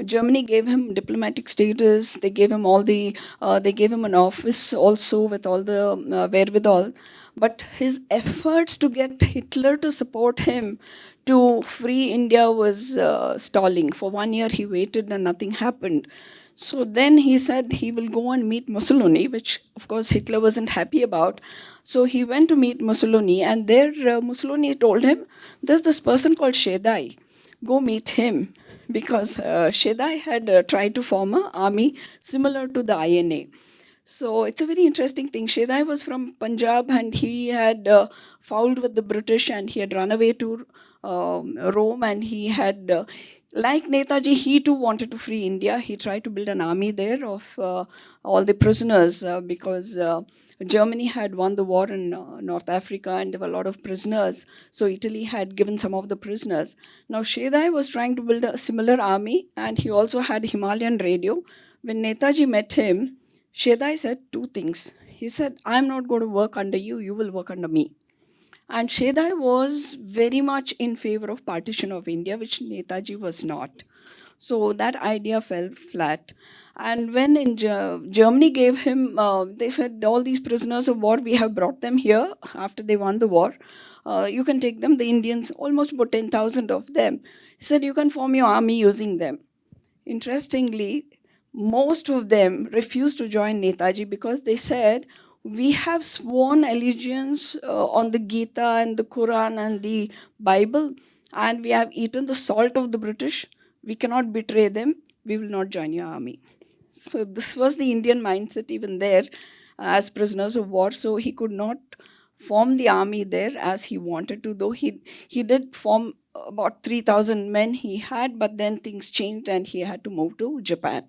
Germany gave him diplomatic status, they gave him they gave him an office also with all the wherewithal. But his efforts to get Hitler to support him to free India was stalling. For 1 year he waited and nothing happened. So then he said he will go and meet Mussolini, which of course Hitler wasn't happy about. So he went to meet Mussolini, and there Mussolini told him, there's this person called Shedai, go meet him. Because Shedai had tried to form an army similar to the INA. So it's a very interesting thing. Shedai was from Punjab, and he had fouled with the British, and he had run away to Rome, and he had, like Netaji, he too wanted to free India. He tried to build an army there of all the prisoners because Germany had won the war in North Africa, and there were a lot of prisoners. So Italy had given some of the prisoners. Now Shedai was trying to build a similar army, and he also had Himalayan radio. When Netaji met him, Shedai said two things. He said, I'm not going to work under you, you will work under me. And Shedai was very much in favor of partition of India, which Netaji was not. So that idea fell flat. And when in Germany gave him, they said, all these prisoners of war, we have brought them here after they won the war. You can take them, the Indians, almost about 10,000 of them. He said, you can form your army using them. Interestingly, most of them refused to join Netaji because they said, we have sworn allegiance on the Gita and the Quran and the Bible, and we have eaten the salt of the British. We cannot betray them. We will not join your army. So this was the Indian mindset even there as prisoners of war. So he could not form the army there as he wanted to, though he did form about 3,000 men he had, but then things changed and he had to move to Japan.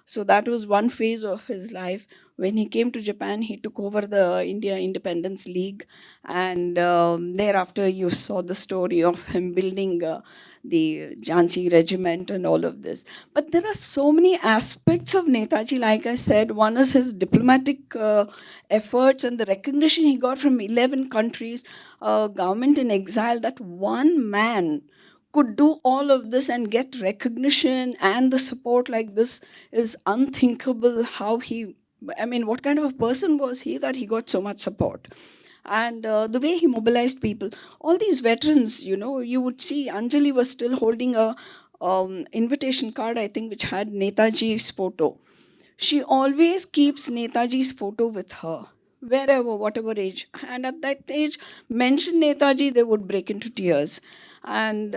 So that was one phase of his life. When he came to Japan, he took over the India Independence League. And thereafter, you saw the story of him building the Jhansi Regiment and all of this. But there are so many aspects of Netaji, like I said. One is his diplomatic efforts and the recognition he got from 11 countries, government in exile, that one man could do all of this and get recognition and the support like this is unthinkable. How he, I mean, what kind of a person was he that he got so much support? And the way he mobilized people, all these veterans, you know, you would see Anjali was still holding a invitation card, I think, which had Netaji's photo. She always keeps Netaji's photo with her, wherever, whatever age. And at that age, mention Netaji, they would break into tears. And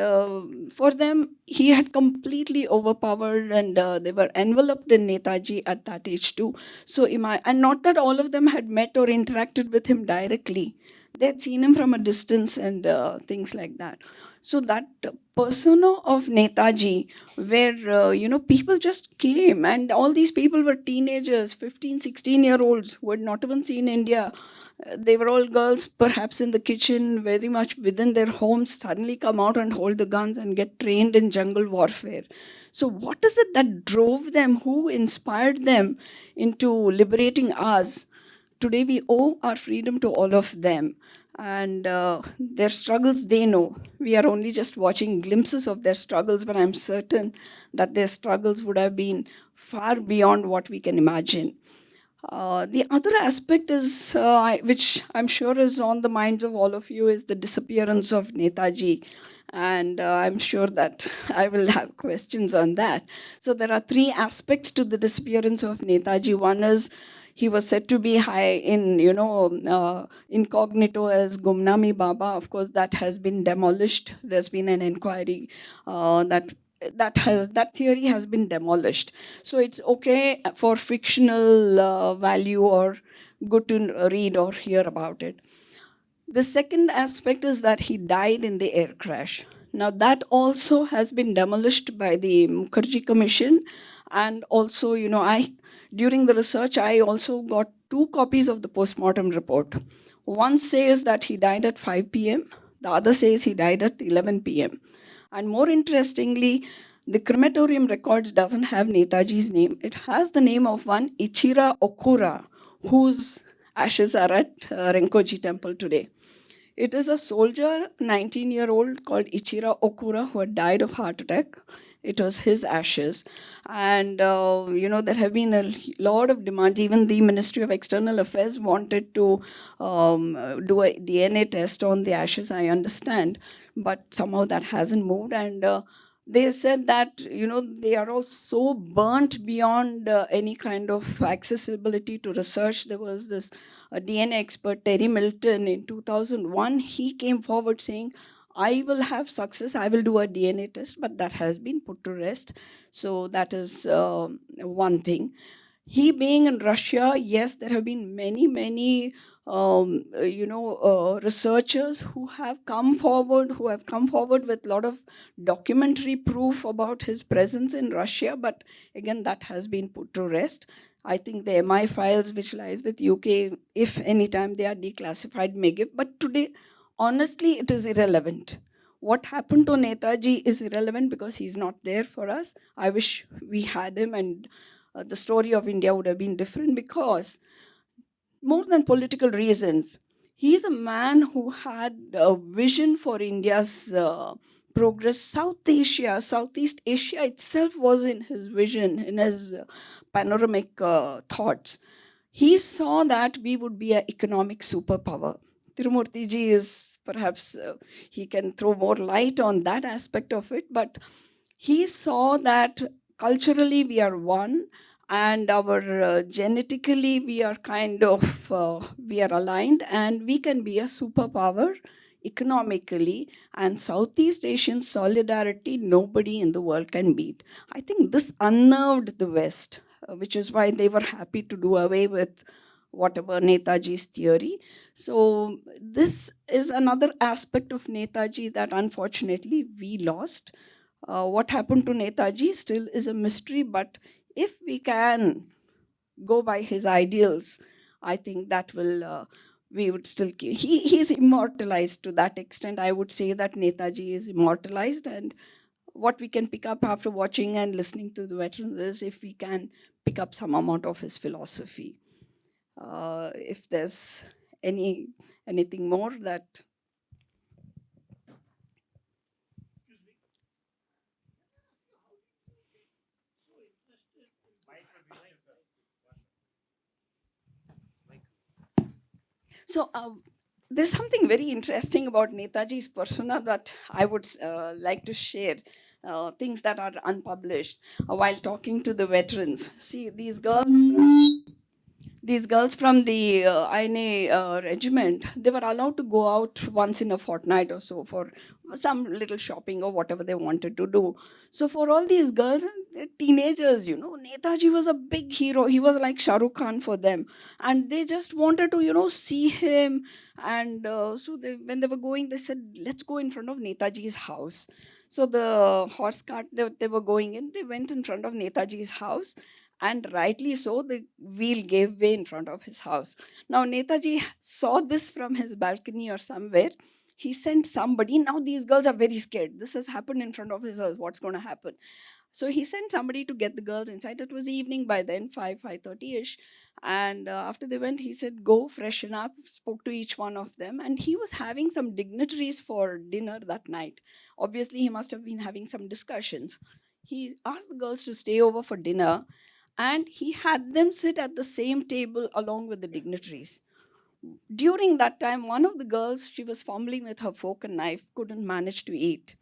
for them, he had completely overpowered, and they were enveloped in Netaji at that age too. So, and not that all of them had met or interacted with him directly. They had seen him from a distance and things like that. So that persona of Netaji, where, people just came, and all these people were teenagers, 15, 16-year-olds who had not even seen India. They were all girls, perhaps in the kitchen, very much within their homes, suddenly come out and hold the guns and get trained in jungle warfare. So what is it that drove them? Who inspired them into liberating us? Today we owe our freedom to all of them. And their struggles, they know. We are only just watching glimpses of their struggles, but I'm certain that their struggles would have been far beyond what we can imagine. The other aspect is, which I'm sure is on the minds of all of you, is the disappearance of Netaji. And I'm sure that I will have questions on that. So there are three aspects to the disappearance of Netaji. One is he was said to be high in, incognito as Gumnami Baba. Of course, that has been demolished. There's been an inquiry that theory has been demolished. So it's okay for fictional value or good to read or hear about it. The second aspect is that he died in the air crash. Now that also has been demolished by the Mukherjee Commission. And also, during the research, I also got 2 copies of the postmortem report. One says that he died at 5 p.m. The other says he died at 11 p.m. And more interestingly, the crematorium records doesn't have Netaji's name. It has the name of one Ichira Okura, whose ashes are at Renkoji temple today. It is a soldier, 19-year-old, called Ichira Okura, who had died of heart attack. It was his ashes. And, there have been a lot of demands. Even the Ministry of External Affairs wanted to do a DNA test on the ashes, I understand. But somehow that hasn't moved. And they said that, they are all so burnt beyond any kind of accessibility to research. There was this DNA expert, Terry Milton, in 2001. He came forward saying, I will have success, I will do a DNA test, but that has been put to rest. So that is one thing. He being in Russia, yes, there have been many, researchers who have come forward with a lot of documentary proof about his presence in Russia, but again, that has been put to rest. I think the MI files, which lies with UK, if anytime they are declassified, may give. But today, honestly, it is irrelevant. What happened to Netaji is irrelevant because he's not there for us. I wish we had him, and the story of India would have been different, because more than political reasons, he's a man who had a vision for India's progress. Southeast Asia itself was in his vision, in his panoramic thoughts. He saw that we would be an economic superpower. Tirumurti ji is perhaps, he can throw more light on that aspect of it, but he saw that culturally we are one, and our genetically we are kind of, we are aligned, and we can be a superpower economically, and Southeast Asian solidarity nobody in the world can beat. I think this unnerved the West, which is why they were happy to do away with whatever Netaji's theory. So this is another aspect of Netaji that unfortunately we lost. What happened to Netaji still is a mystery, but if we can go by his ideals, I think that will, we would still keep. He's immortalized to that extent. I would say that Netaji is immortalized, and what we can pick up after watching and listening to the veterans is if we can pick up some amount of his philosophy. If there's anything more that. So there's something very interesting about Netaji's persona that I would like to share. Things that are unpublished while talking to the veterans. See, these girls from the INA regiment, they were allowed to go out once in a fortnight or so for some little shopping or whatever they wanted to do. So for all these girls, they're teenagers, Netaji was a big hero. He was like Shah Rukh Khan for them. And they just wanted to, see him. And so when they were going, they said, let's go in front of Netaji's house. So the horse cart they were going in, they went in front of Netaji's house, and rightly so, the wheel gave way in front of his house. Now, Netaji saw this from his balcony or somewhere. He sent somebody. Now, these girls are very scared. This has happened in front of his house. What's going to happen? So he sent somebody to get the girls inside. It was evening by then, 5:30ish. And after they went, he said, go freshen up, spoke to each one of them. And he was having some dignitaries for dinner that night. Obviously, he must have been having some discussions. He asked the girls to stay over for dinner, and he had them sit at the same table along with the dignitaries. During that time, one of the girls, she was fumbling with her fork and knife, couldn't manage to eat.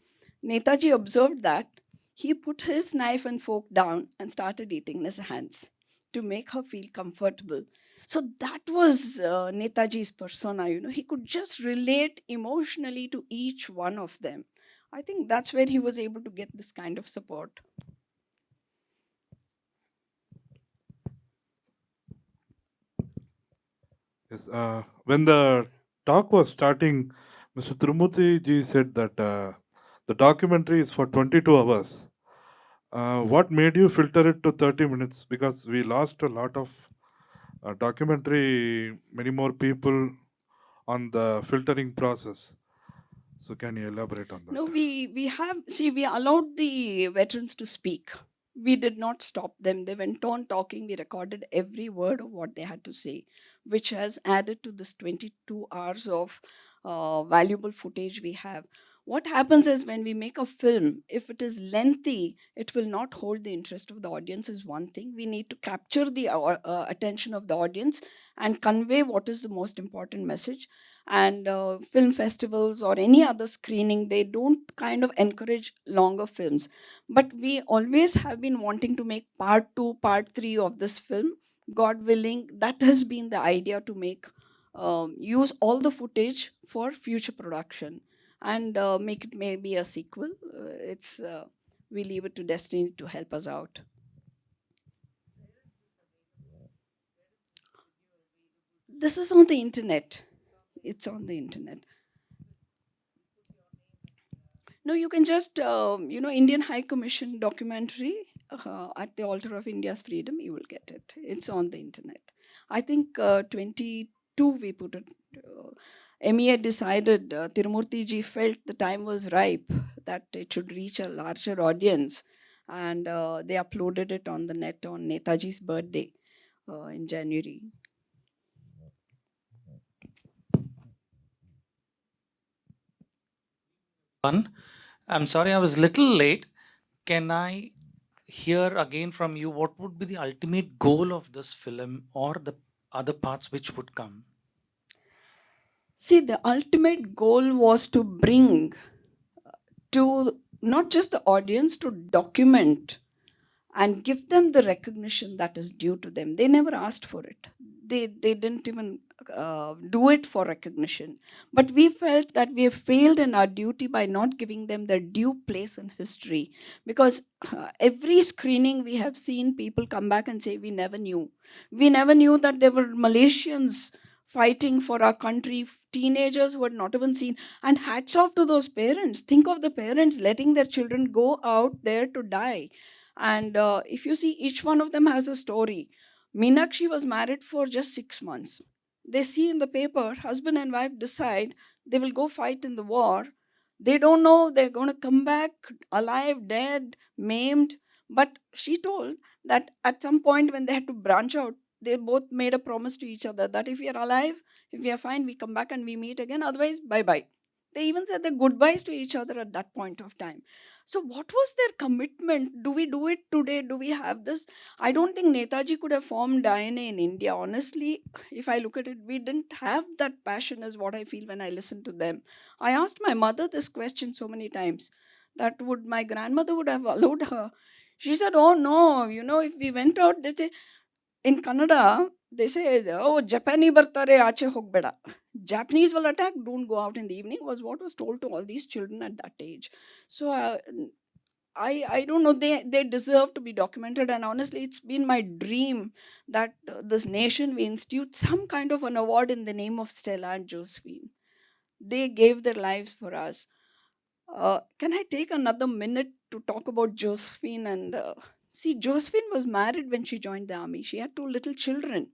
Netaji observed that. He put his knife and fork down and started eating in his hands to make her feel comfortable. So that was Netaji's persona. He could just relate emotionally to each one of them. I think that's where he was able to get this kind of support. Yes, when the talk was starting, Mr. Tirumurti ji said that the documentary is for 22 hours. What made you filter it to 30 minutes? Because we lost a lot of documentary, many more people on the filtering process. So can you elaborate on that? No, we allowed the veterans to speak. We did not stop them. They went on talking. We recorded every word of what they had to say, which has added to this 22 hours of valuable footage we have. What happens is when we make a film, if it is lengthy, it will not hold the interest of the audience, is one thing. We need to capture the attention of the audience and convey what is the most important message. And film festivals or any other screening, they don't kind of encourage longer films. But we always have been wanting to make part 2, part 3 of this film. God willing, that has been the idea, to make use all the footage for future production and make it maybe a sequel. We leave it to destiny to help us out. This is on the internet. It's on the internet. No, you can just, Indian High Commission documentary, at the altar of India's freedom, you will get it. It's on the internet. I think 22 we put it. MEA decided, Tirumurti ji felt the time was ripe, that it should reach a larger audience. And they uploaded it on the net on Netaji's birthday in January. I'm sorry, I was a little late. Can I hear again from you what would be the ultimate goal of this film or the other parts which would come? See, the ultimate goal was to bring to not just the audience, to document and give them the recognition that is due to them. They never asked for it. They didn't even do it for recognition. But we felt that we have failed in our duty by not giving them their due place in history. Because every screening we have seen people come back and say, we never knew. We never knew that there were Malaysians fighting for our country, teenagers who had not even seen. And hats off to those parents. Think of the parents letting their children go out there to die. And if you see, each one of them has a story. Meenakshi was married for just 6 months. They see in the paper, husband and wife decide they will go fight in the war. They don't know they're going to come back alive, dead, maimed. But she told that at some point when they had to branch out, they both made a promise to each other that if we are alive, if we are fine, we come back and we meet again. Otherwise, bye bye. They even said their goodbyes to each other at that point of time. So, what was their commitment? Do we do it today? Do we have this? I don't think Netaji could have formed INA in India. Honestly, if I look at it, we didn't have that passion, is what I feel when I listen to them. I asked my mother this question so many times that would my grandmother would have allowed her. She said, "Oh no, if we went out, they say in Kannada, they say, oh, Japani bartare aache hogbeda. Japanese will attack, don't go out in the evening," was what was told to all these children at that age. So I don't know, they deserve to be documented. And honestly, it's been my dream that this nation we institute some kind of an award in the name of Stella and Josephine. They gave their lives for us. Can I take another minute to talk about Josephine? And see, Josephine was married when she joined the army. She had 2 little children.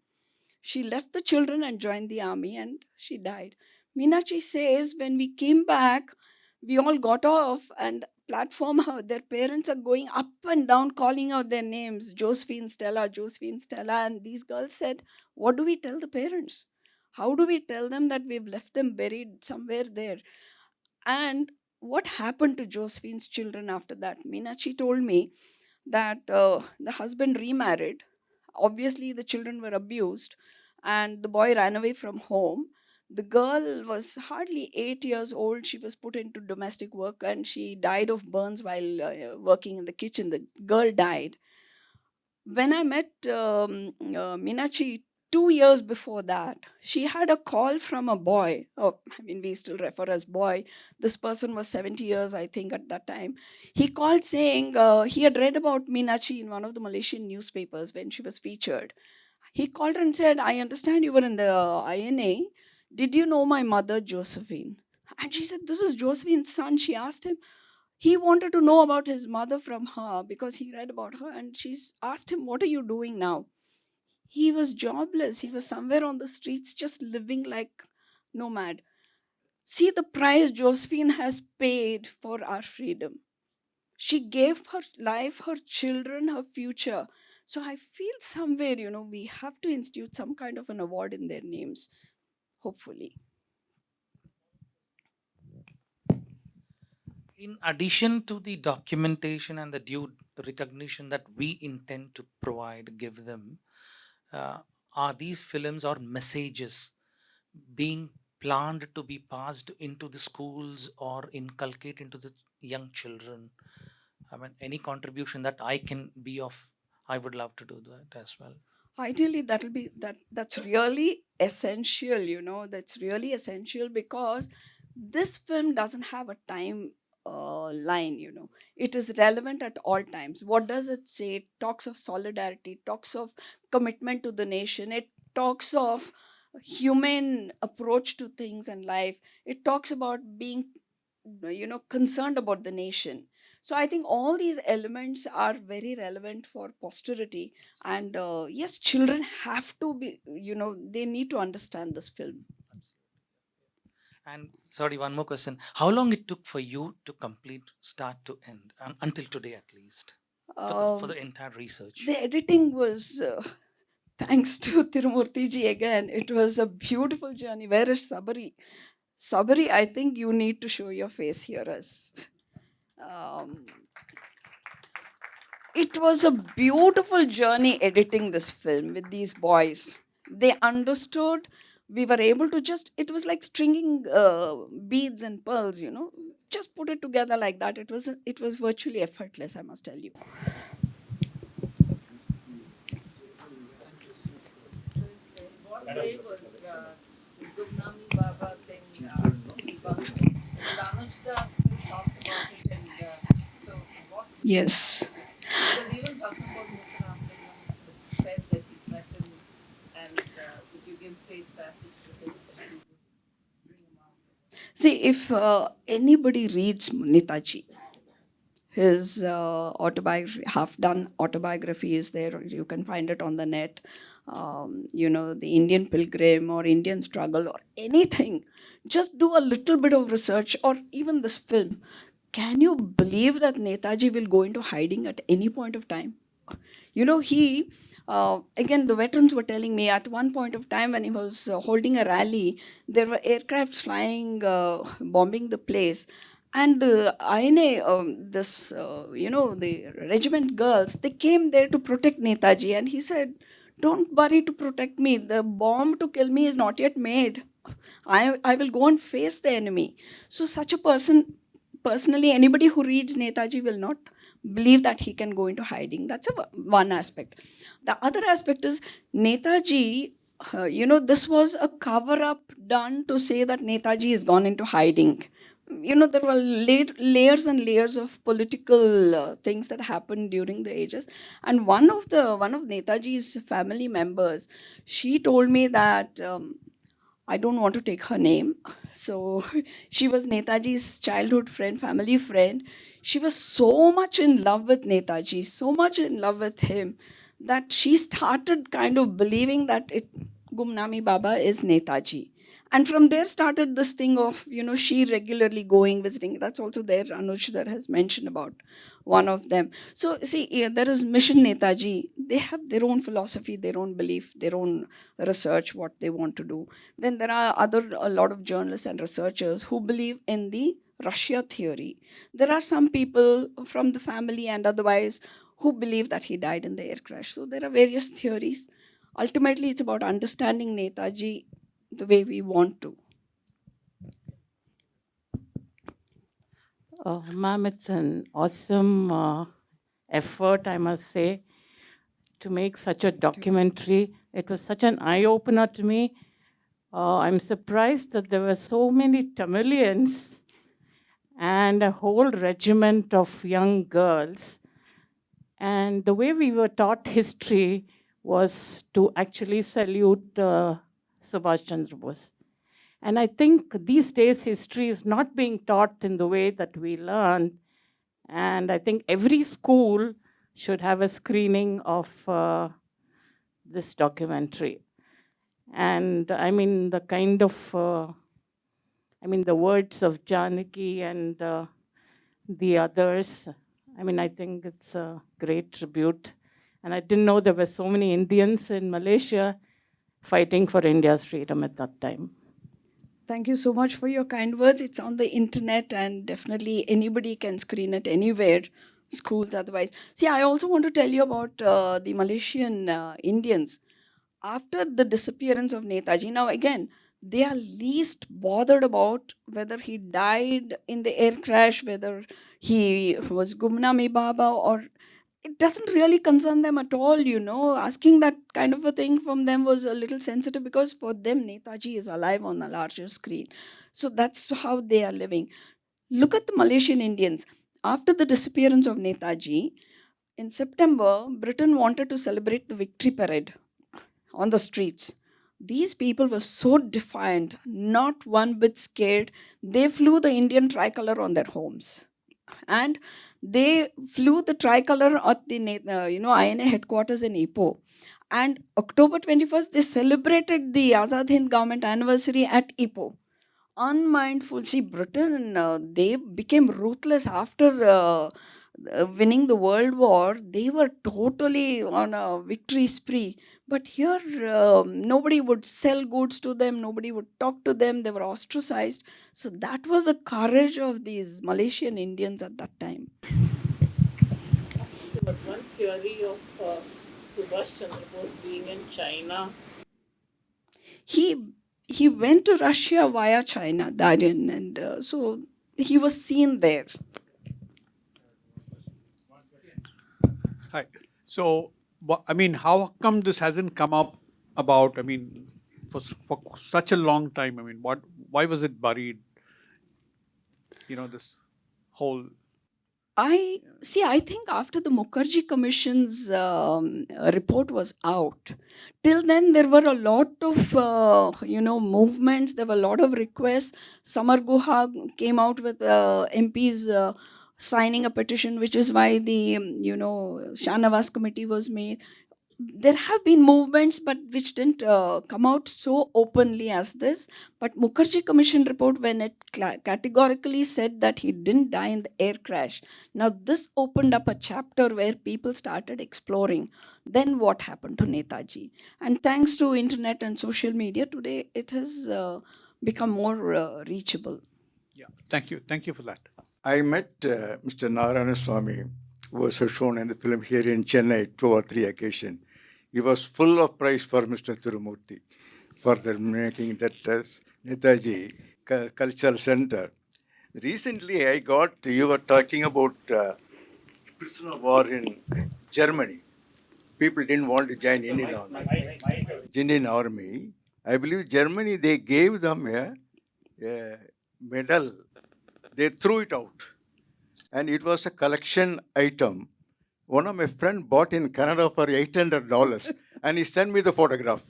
She left the children and joined the army, and she died. Meenakshi says when we came back, we all got off, and the platform, their parents are going up and down calling out their names, Josephine, Stella, Josephine, Stella. And these girls said, what do we tell the parents? How do we tell them that we've left them buried somewhere there? And what happened to Josephine's children after that? Meenakshi told me that the husband remarried. Obviously, the children were abused, and the boy ran away from home. The girl was hardly 8 years old. She was put into domestic work and she died of burns while working in the kitchen. The girl died. When I met Meenakshi 2 years before that, she had a call from a boy. Oh, I mean, we still refer as boy. This person was 70 years, I think, at that time. He called saying he had read about Meenakshi in one of the Malaysian newspapers when she was featured. He called her and said, I understand you were in the INA. Did you know my mother, Josephine? And she said, this is Josephine's son. She asked him, he wanted to know about his mother from her because he read about her, and she's asked him, what are you doing now? He was jobless. He was somewhere on the streets just living like nomad. See the price Josephine has paid for our freedom. She gave her life, her children, her future. So I feel somewhere, we have to institute some kind of an award in their names, hopefully. In addition to the documentation and the due recognition that we intend to provide, give them, are these films or messages being planned to be passed into the schools or inculcate into the young children? I mean, any contribution that I can be of, I would love to do that as well. Ideally, that's really essential. That's really essential because this film doesn't have a time line. It is relevant at all times. What does it say? It talks of solidarity, it talks of commitment to the nation, it talks of humane approach to things and life, it talks about being concerned about the nation. So I think all these elements are very relevant for posterity. And yes, children have to be, they need to understand this film. And sorry, one more question. How long it took for you to complete start to end, until today at least, for the entire research? The editing was, thanks to Tirumurti ji again, it was a beautiful journey. Where is Sabari? Sabari, I think you need to show your face here as Um, it was a beautiful journey editing this film with these boys. They understood. We were able to just, it was like stringing beads and pearls, you know, just put it together like that. It was virtually effortless, I must tell you. Yes. See, if anybody reads Netaji, his autobiography, half-done autobiography is there. You can find it on the net. You know, the Indian Pilgrim or Indian Struggle or anything. Just do a little bit of research, or even this film. Can you believe that Netaji will go into hiding at any point of time? You know, again, the veterans were telling me at one point of time when he was holding a rally, there were aircrafts flying, bombing the place. And the INA, the regiment girls, they came there to protect Netaji. And he said, don't worry to protect me. The bomb to kill me is not yet made. I will go and face the enemy. So such a person, personally, anybody who reads Netaji will not believe that he can go into hiding. That's one aspect. The other aspect is Netaji, this was a cover-up done to say that Netaji has gone into hiding. You know, there were layers and layers of political things that happened during the ages. And one of Netaji's family members, she told me that, I don't want to take her name. So she was Netaji's childhood friend, family friend. She was so much in love with Netaji, so much in love with him, that she started kind of believing that Gumnami Baba is Netaji. And from there started this thing of, she regularly going, visiting. That's also there, Anuj there has mentioned about one of them. So see, there is Mission Netaji. They have their own philosophy, their own belief, their own research, what they want to do. Then there are a lot of journalists and researchers who believe in the Russia theory. There are some people from the family and otherwise who believe that he died in the air crash. So there are various theories. Ultimately, it's about understanding Netaji the way we want to. Ma'am, it's an awesome effort, I must say, to make such a documentary. It was such an eye-opener to me. I'm surprised that there were so many Tamilians and a whole regiment of young girls. And the way we were taught history was to actually salute Subhas Chandra Bose. And I think these days history is not being taught in the way that we learn. And I think every school should have a screening of this documentary. And I mean, the kind of, the words of Janaki and the others, I think it's a great tribute. And I didn't know there were so many Indians in Malaysia fighting for India's freedom at that time. Thank you so much for your kind words. It's on the internet and definitely anybody can screen it anywhere, schools otherwise. See, I also want to tell you about the Malaysian Indians. After the disappearance of Netaji, now again, they are least bothered about whether he died in the air crash, whether he was Gumnami Baba, or it doesn't really concern them at all, Asking that kind of a thing from them was a little sensitive because for them, Netaji is alive on a larger screen. So that's how they are living. Look at the Malaysian Indians. After the disappearance of Netaji, in September, Britain wanted to celebrate the victory parade on the streets. These people were so defiant, not one bit scared. They flew the Indian tricolor on their homes. And they flew the tricolor at the INA headquarters in Ipoh. And October 21st, they celebrated the Azad Hind government anniversary at Ipoh. Unmindful. See, Britain, they became ruthless after winning the World War, they were totally on a victory spree. But here, nobody would sell goods to them, nobody would talk to them, they were ostracized. So that was the courage of these Malaysian Indians at that time. There was one theory of Subhash Chandra Bose being in China. He went to Russia via China, Darien, and so he was seen there. Hi. So, I mean, how come this hasn't come up about, I mean, for such a long time? I mean, why was it buried? You know, this whole. I think after the Mukherjee Commission's report was out, till then there were a lot of movements. There were a lot of requests. Samar Guha came out with MPs signing a petition, which is why the Shahnawaz committee was made. There have been movements, but which didn't come out so openly as this. But Mukherjee Commission report, when it categorically said that he didn't die in the air crash, now this opened up a chapter where people started exploring. Then what happened to Netaji? And thanks to internet and social media, today it has become more reachable. Yeah, thank you for that. I met Mr. Narayana Swamy, who was shown in the film here in Chennai 2 or 3 occasions. He was full of praise for Mr. Tirumurthy for the making that Netaji Cultural Center. Recently, you were talking about prisoner of war in Germany. People didn't want to join Indian Army. I believe Germany, they gave them a medal. They threw it out. And it was a collection item. One of my friends bought in Canada for $800 and he sent me the photograph.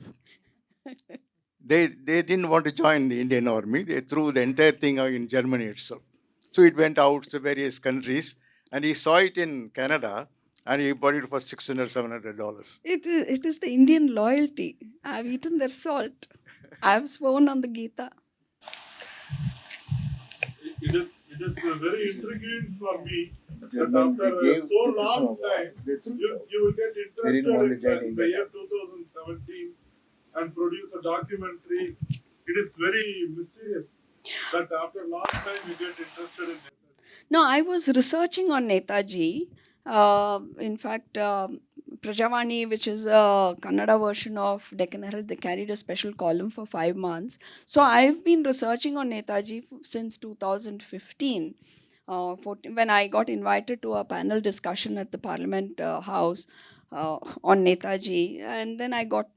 They didn't want to join the Indian Army. They threw the entire thing out in Germany itself. So it went out to various countries and he saw it in Canada and he bought it for $600, $700. It is the Indian loyalty. I've eaten their salt. I've sworn on the Gita. It is very intriguing for me that after so long time, you will get interested in the year 2017 and produce a documentary. It is very mysterious that after a long time you get interested in Netaji. No, I was researching on Netaji. In fact, Prajavani, which is a Kannada version of Deccan Herald, they carried a special column for 5 months. So I've been researching on Netaji since 2015. When I got invited to a panel discussion at the Parliament House on Netaji, and then I got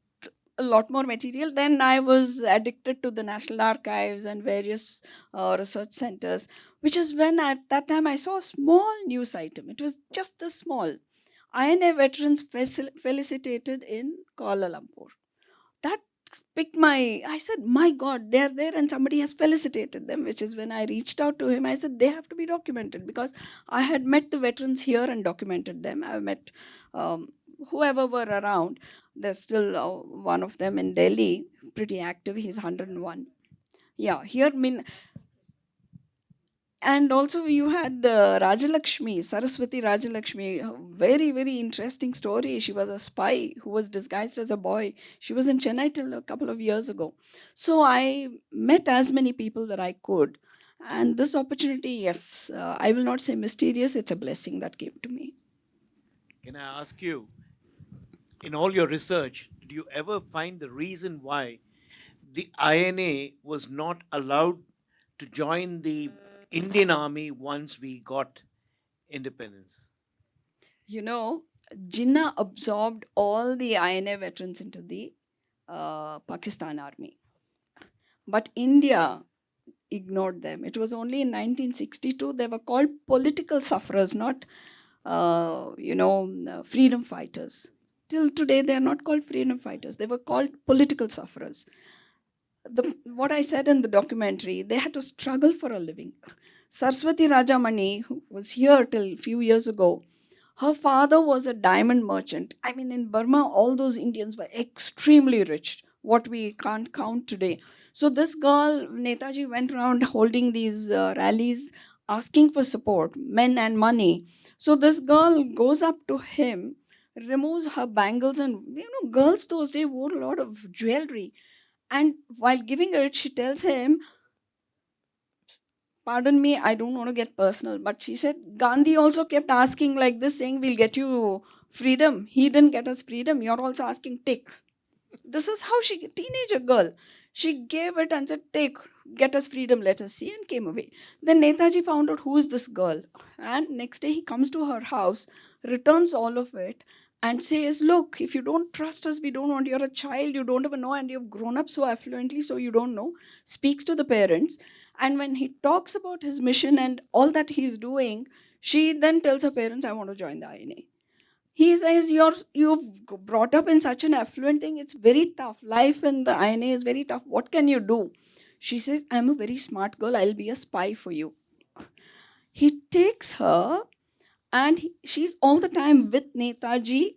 a lot more material. Then I was addicted to the National Archives and various research centers, which is when at that time I saw a small news item. It was just this small. INA veterans felicitated in Kuala Lumpur. That picked I said, my God, they're there and somebody has felicitated them, which is when I reached out to him. I said, they have to be documented because I had met the veterans here and documented them. I met whoever were around. There's still one of them in Delhi, pretty active. He's 101. Yeah, here, and also you had Rajalakshmi, Saraswati Rajalakshmi, a very, very interesting story. She was a spy who was disguised as a boy. She was in Chennai till a couple of years ago. So I met as many people that I could. And this opportunity, yes, I will not say mysterious, it's a blessing that came to me. Can I ask you, in all your research, did you ever find the reason why the INA was not allowed to join the Indian Army once we got independence? You know, Jinnah absorbed all the INA veterans into the Pakistan Army. But India ignored them. It was only in 1962 they were called political sufferers, not freedom fighters. Till today they are not called freedom fighters. They were called political sufferers. What I said in the documentary, they had to struggle for a living. Saraswati Rajamani, who was here till a few years ago, her father was a diamond merchant. I mean, in Burma, all those Indians were extremely rich, what we can't count today. So this girl, Netaji, went around holding these rallies, asking for support, men and money. So this girl goes up to him, removes her bangles, and girls those days wore a lot of jewelry. And while giving it, she tells him, pardon me, I don't want to get personal, but she said, Gandhi also kept asking like this, saying, we'll get you freedom. He didn't get us freedom. You're also asking, take. This is how she, teenager girl, she gave it and said, take, get us freedom, let us see, and came away. Then Netaji found out who is this girl. And next day he comes to her house, returns all of it, and says, look, if you don't trust us, we don't want, you're a child, you don't even know, and you've grown up so affluently, so you don't know. Speaks to the parents. And when he talks about his mission and all that he's doing, she then tells her parents, I want to join the INA. He says, you've brought up in such an affluent thing, it's very tough. Life in the INA is very tough. What can you do? She says, I'm a very smart girl, I'll be a spy for you. He takes her, and she's all the time with Netaji,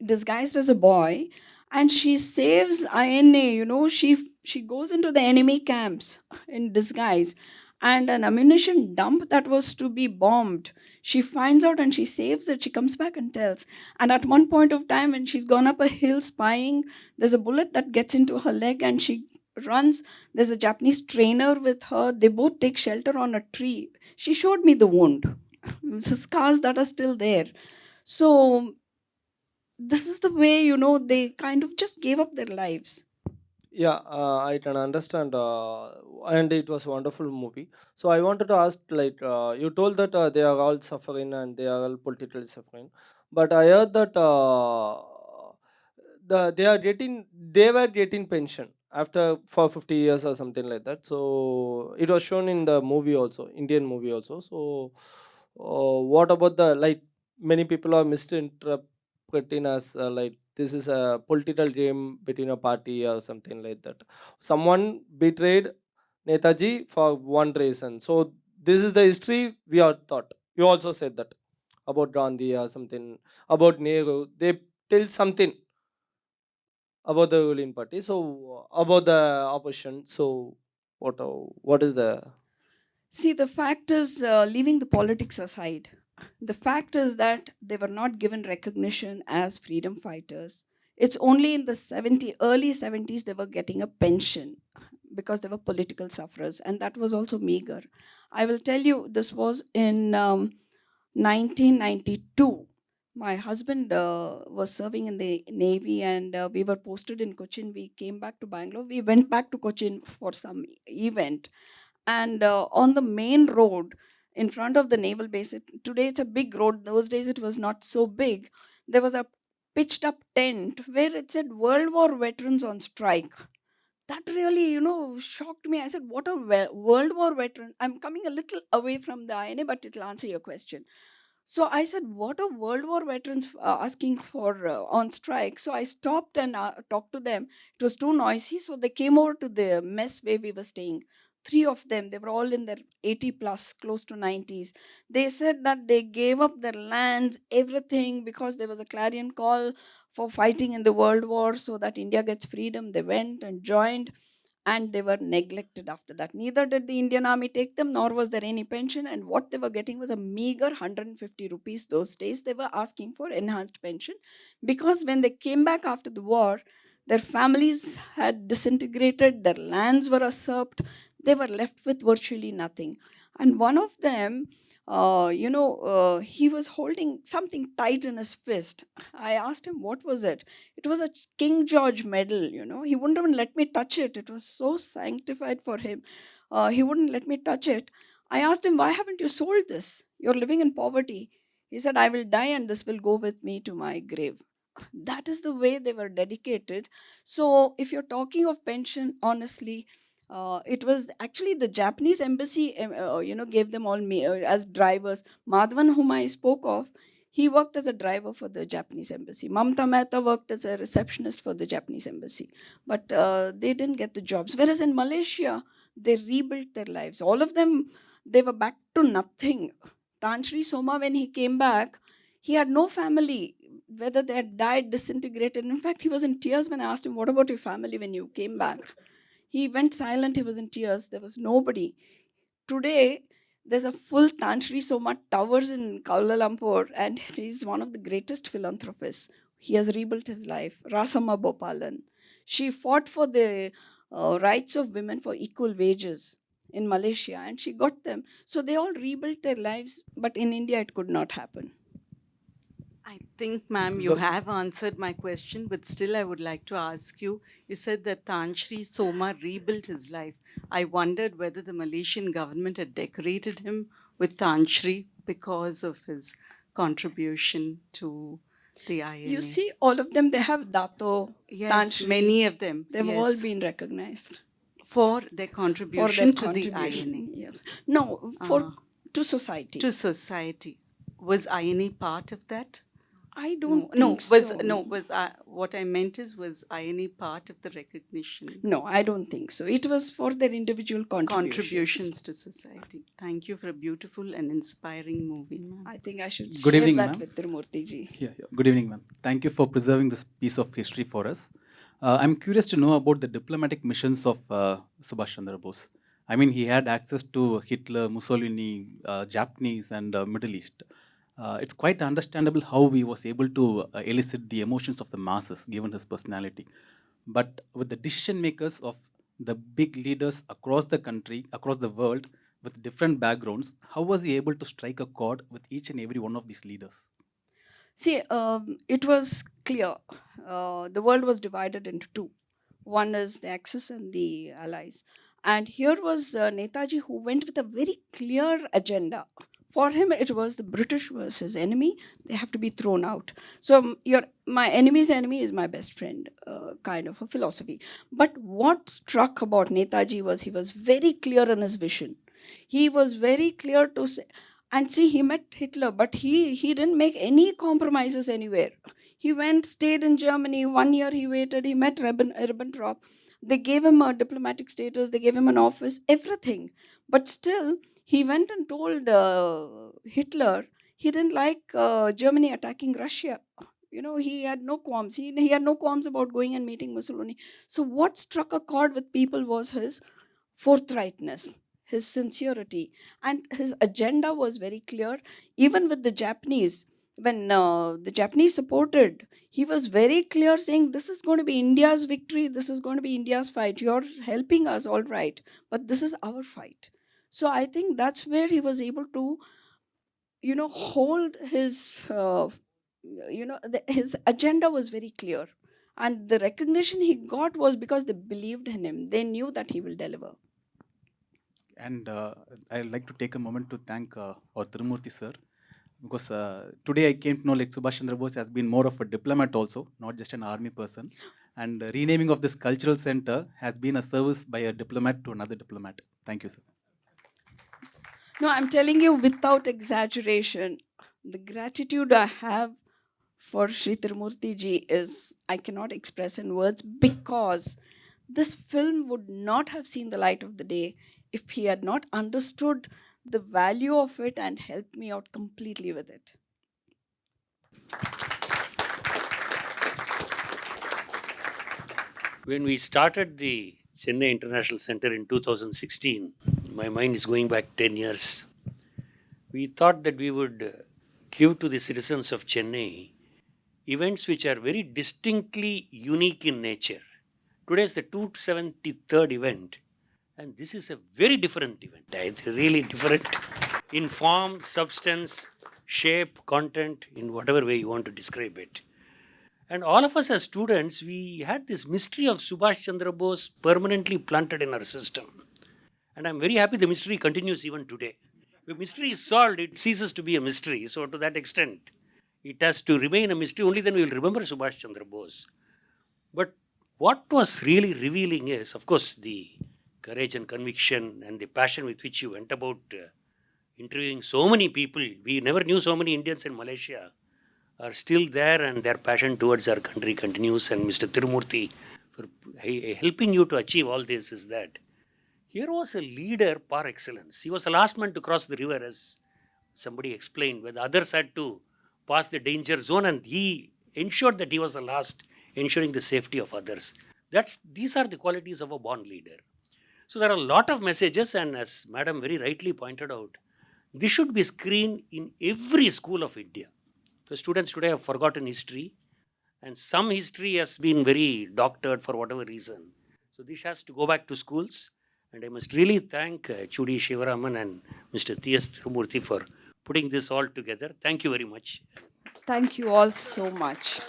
disguised as a boy, and she saves INA. She goes into the enemy camps in disguise, and an ammunition dump that was to be bombed, she finds out and she saves it. She comes back and tells. And at one point of time, when she's gone up a hill spying, there's a bullet that gets into her leg and she runs. There's a Japanese trainer with her. They both take shelter on a tree. She showed me the wound, the scars that are still there. So this is the way, they kind of just gave up their lives. Yeah, I can understand, and it was a wonderful movie. So I wanted to ask, like, you told that they are all suffering and they are all politically suffering, but I heard that they were getting pension after for 50 years or something like that. So it was shown in the movie also, Indian movie also. So what about the, like, many people are misinterpreting as like this is a political game between a party or something like that. Someone betrayed Netaji for one reason. So this is the history we are taught. You also said that about Gandhi or something, about Nehru. They tell something about the ruling party. So about the opposition. So what is the See, the fact is, leaving the politics aside, the fact is that they were not given recognition as freedom fighters. It's only in the early 70s they were getting a pension because they were political sufferers, and that was also meager. I will tell you, this was in 1992. My husband was serving in the Navy, and we were posted in Cochin. We came back to Bangalore. We went back to Cochin for some event. And on the main road in front of the naval base, today it's a big road. Those days it was not so big. There was a pitched up tent where it said World War veterans on strike. That really, shocked me. I said, what are World War veterans? I'm coming a little away from the INA, but it'll answer your question. So I said, what are World War veterans asking for on strike? So I stopped and talked to them. It was too noisy, so they came over to the mess where we were staying. 3 of them, they were all in their 80 plus, close to 90s. They said that they gave up their lands, everything, because there was a clarion call for fighting in the World War so that India gets freedom. They went and joined, and they were neglected after that. Neither did the Indian Army take them, nor was there any pension, and what they were getting was a meager 150 rupees. Those days they were asking for enhanced pension, because when they came back after the war, their families had disintegrated, their lands were usurped, they were left with virtually nothing. And one of them, he was holding something tight in his fist. I asked him, what was it? It was a King George medal, He wouldn't even let me touch it. It was so sanctified for him. He wouldn't let me touch it. I asked him, why haven't you sold this? You're living in poverty. He said, I will die and this will go with me to my grave. That is the way they were dedicated. So if you're talking of pension, honestly, it was actually the Japanese embassy, gave them all as drivers. Madhavan, whom I spoke of, he worked as a driver for the Japanese embassy. Mamta Mehta worked as a receptionist for the Japanese embassy. But they didn't get the jobs. Whereas in Malaysia, they rebuilt their lives. All of them, they were back to nothing. Tan Sri Soma, when he came back, he had no family, whether they had died, disintegrated. In fact, he was in tears when I asked him, what about your family when you came back? He went silent, he was in tears. There was nobody. Today, There's a full Tanshri Soma Towers in Kuala Lumpur, and he's one of the greatest philanthropists. He has rebuilt his life. Rasama Bopalan. She fought for the rights of women for equal wages in Malaysia, and she got them. So they all rebuilt their lives, but in India it could not happen. I think, ma'am, you have answered my question, but still I would like to ask you. You said that Tanshri Soma rebuilt his life. I wondered whether the Malaysian government had decorated him with Tanshri because of his contribution to the INA. You see, all of them, they have Dato, Yes, Tanshri. many of them. They've yes. all been recognized. For their contribution to contribution, the INA. yes. No, to society. To society. Was INA part of that? I don't No, think was what I meant is, was INA part of the recognition? No, I don't think so. It was for their individual Contributions to society. Thank you for a beautiful and inspiring movie, ma'am. I think I should Good share evening, that ma'am. with Tirumurti ji. Yeah. Good evening, ma'am. Thank you for preserving this piece of history for us. I'm curious to know about the diplomatic missions of Subhash Chandra Bose. I mean, he had access to Hitler, Mussolini, Japanese, and Middle East. It's quite understandable how he was able to elicit the emotions of the masses, given his personality. But with the decision makers of the big leaders across the country, across the world, with different backgrounds, how was he able to strike a chord with each and every one of these leaders? See, it was clear. The world was divided into two. One is the Axis and the Allies. And here was Netaji, who went with a very clear agenda. For him, it was the British was his enemy. They have to be thrown out. So my enemy's enemy is my best friend, kind of a philosophy. But what struck about Netaji was he was very clear in his vision. He was very clear to say, and see, he met Hitler, but he didn't make any compromises anywhere. He went, stayed in Germany. 1 year he waited. He met Ribbentrop. They gave him a diplomatic status. They gave him an office, everything. But still, he went and told Hitler he didn't like Germany attacking Russia. You know, he had no qualms. He had no qualms about going and meeting Mussolini. So what struck a chord with people was his forthrightness, his sincerity, and his agenda was very clear. Even with the Japanese, when the Japanese supported, he was very clear saying, this is going to be India's victory, this is going to be India's fight. You're helping us, all right, but this is our fight. So I think that's where he was able to, hold his, his agenda was very clear. And the recognition he got was because they believed in him. They knew that he will deliver. And I'd like to take a moment to thank our Tirumurti sir, because today I came to know like Subhash Chandra Bose has been more of a diplomat also, not just an army person. And renaming of this cultural center has been a service by a diplomat to another diplomat. Thank you, sir. No, I'm telling you without exaggeration, the gratitude I have for Sri Tirumurti ji is, I cannot express in words, because this film would not have seen the light of the day if he had not understood the value of it and helped me out completely with it. When we started the Chennai International Centre in 2016, my mind is going back 10 years. We thought that we would give to the citizens of Chennai events which are very distinctly unique in nature. Today is the 273rd event, and this is a very different event. It's really different in form, substance, shape, content, in whatever way you want to describe it. And all of us as students, we had this mystery of Subhash Chandra Bose permanently planted in our system. And I'm very happy the mystery continues even today. If mystery is solved, it ceases to be a mystery. So to that extent, it has to remain a mystery. Only then we will remember Subhash Chandra Bose. But what was really revealing is, of course, the courage and conviction and the passion with which you went about interviewing so many people. We never knew so many Indians in Malaysia are still there, and their passion towards our country continues. And Mr. Tirumurti, for helping you to achieve all this, is that here was a leader par excellence. He was the last man to cross the river, as somebody explained, where the others had to pass the danger zone, and he ensured that he was the last, ensuring the safety of others. These are the qualities of a born leader. So there are a lot of messages, and as Madam very rightly pointed out, This should be screened in every school of India. The students today have forgotten history, and some history has been very doctored for whatever reason. So this has to go back to schools, and I must really thank Choodie Shivaraman and Mr. T.S. Tirumurthy for putting this all together. Thank you very much. Thank you all so much.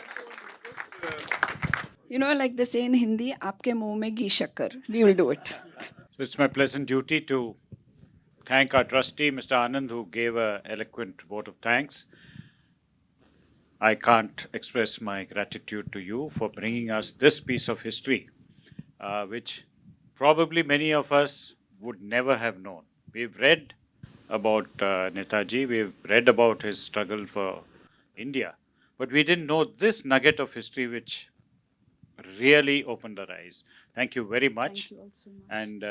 You know, like they say in Hindi, aapke muh mein ghee shakkar. We will do it. So it's my pleasant duty to thank our trustee, Mr. Anand, who gave an eloquent vote of thanks. I can't express my gratitude to you for bringing us this piece of history, which probably many of us would never have known. We've read about Netaji, we've read about his struggle for India, but we didn't know this nugget of history which really opened our eyes. Thank you very much. Thank you all so much. And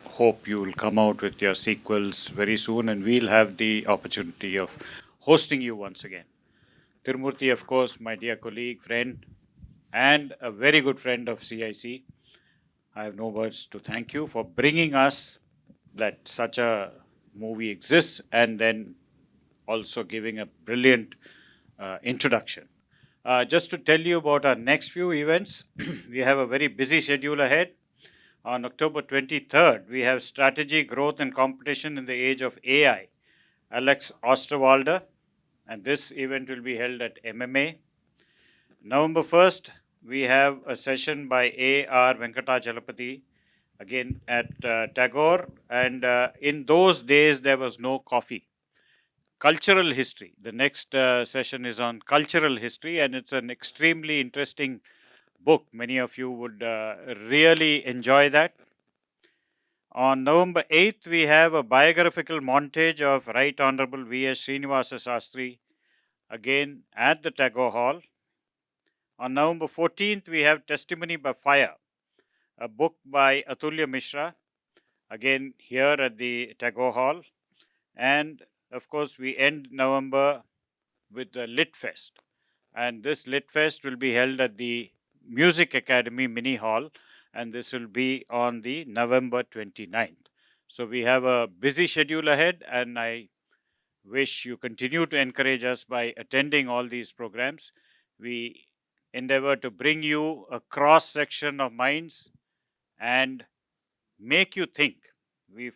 hope you will come out with your sequels very soon, and we'll have the opportunity of hosting you once again. Tirumurthy, of course, my dear colleague, friend, and a very good friend of CIC. I have no words to thank you for bringing us that such a movie exists, and then also giving a brilliant introduction. Just to tell you about our next few events, we have a very busy schedule ahead. On October 23rd, we have Strategy, Growth and Competition in the Age of AI, Alex Osterwalder, and this event will be held at MMA. November 1st, we have a session by A.R. Venkatachalapati, again at Tagore, and in those days there was no coffee. Cultural history. The next session is on cultural history, and it's an extremely interesting book. Many of you would really enjoy that. On November 8th, we have a biographical montage of Right Honorable V.S. Srinivasa Sastry, again at the Tagore Hall. On November 14th, we have Testimony by Fire, a book by Atulya Mishra, again here at the Tagore Hall. And of course, we end November with the Lit Fest. And this Lit Fest will be held at the Music Academy Mini Hall, and this will be on the November 29th. So we have a busy schedule ahead, and I wish you continue to encourage us by attending all these programs. We endeavor to bring you a cross section of minds and make you think. We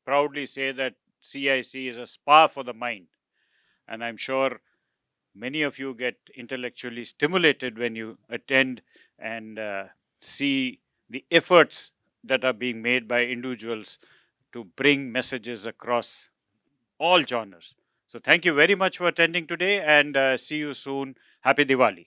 proudly say that CIC is a spa for the mind, and I'm sure many of you get intellectually stimulated when you attend and see the efforts that are being made by individuals to bring messages across all genres. So thank you very much for attending today, and see you soon. Happy Diwali.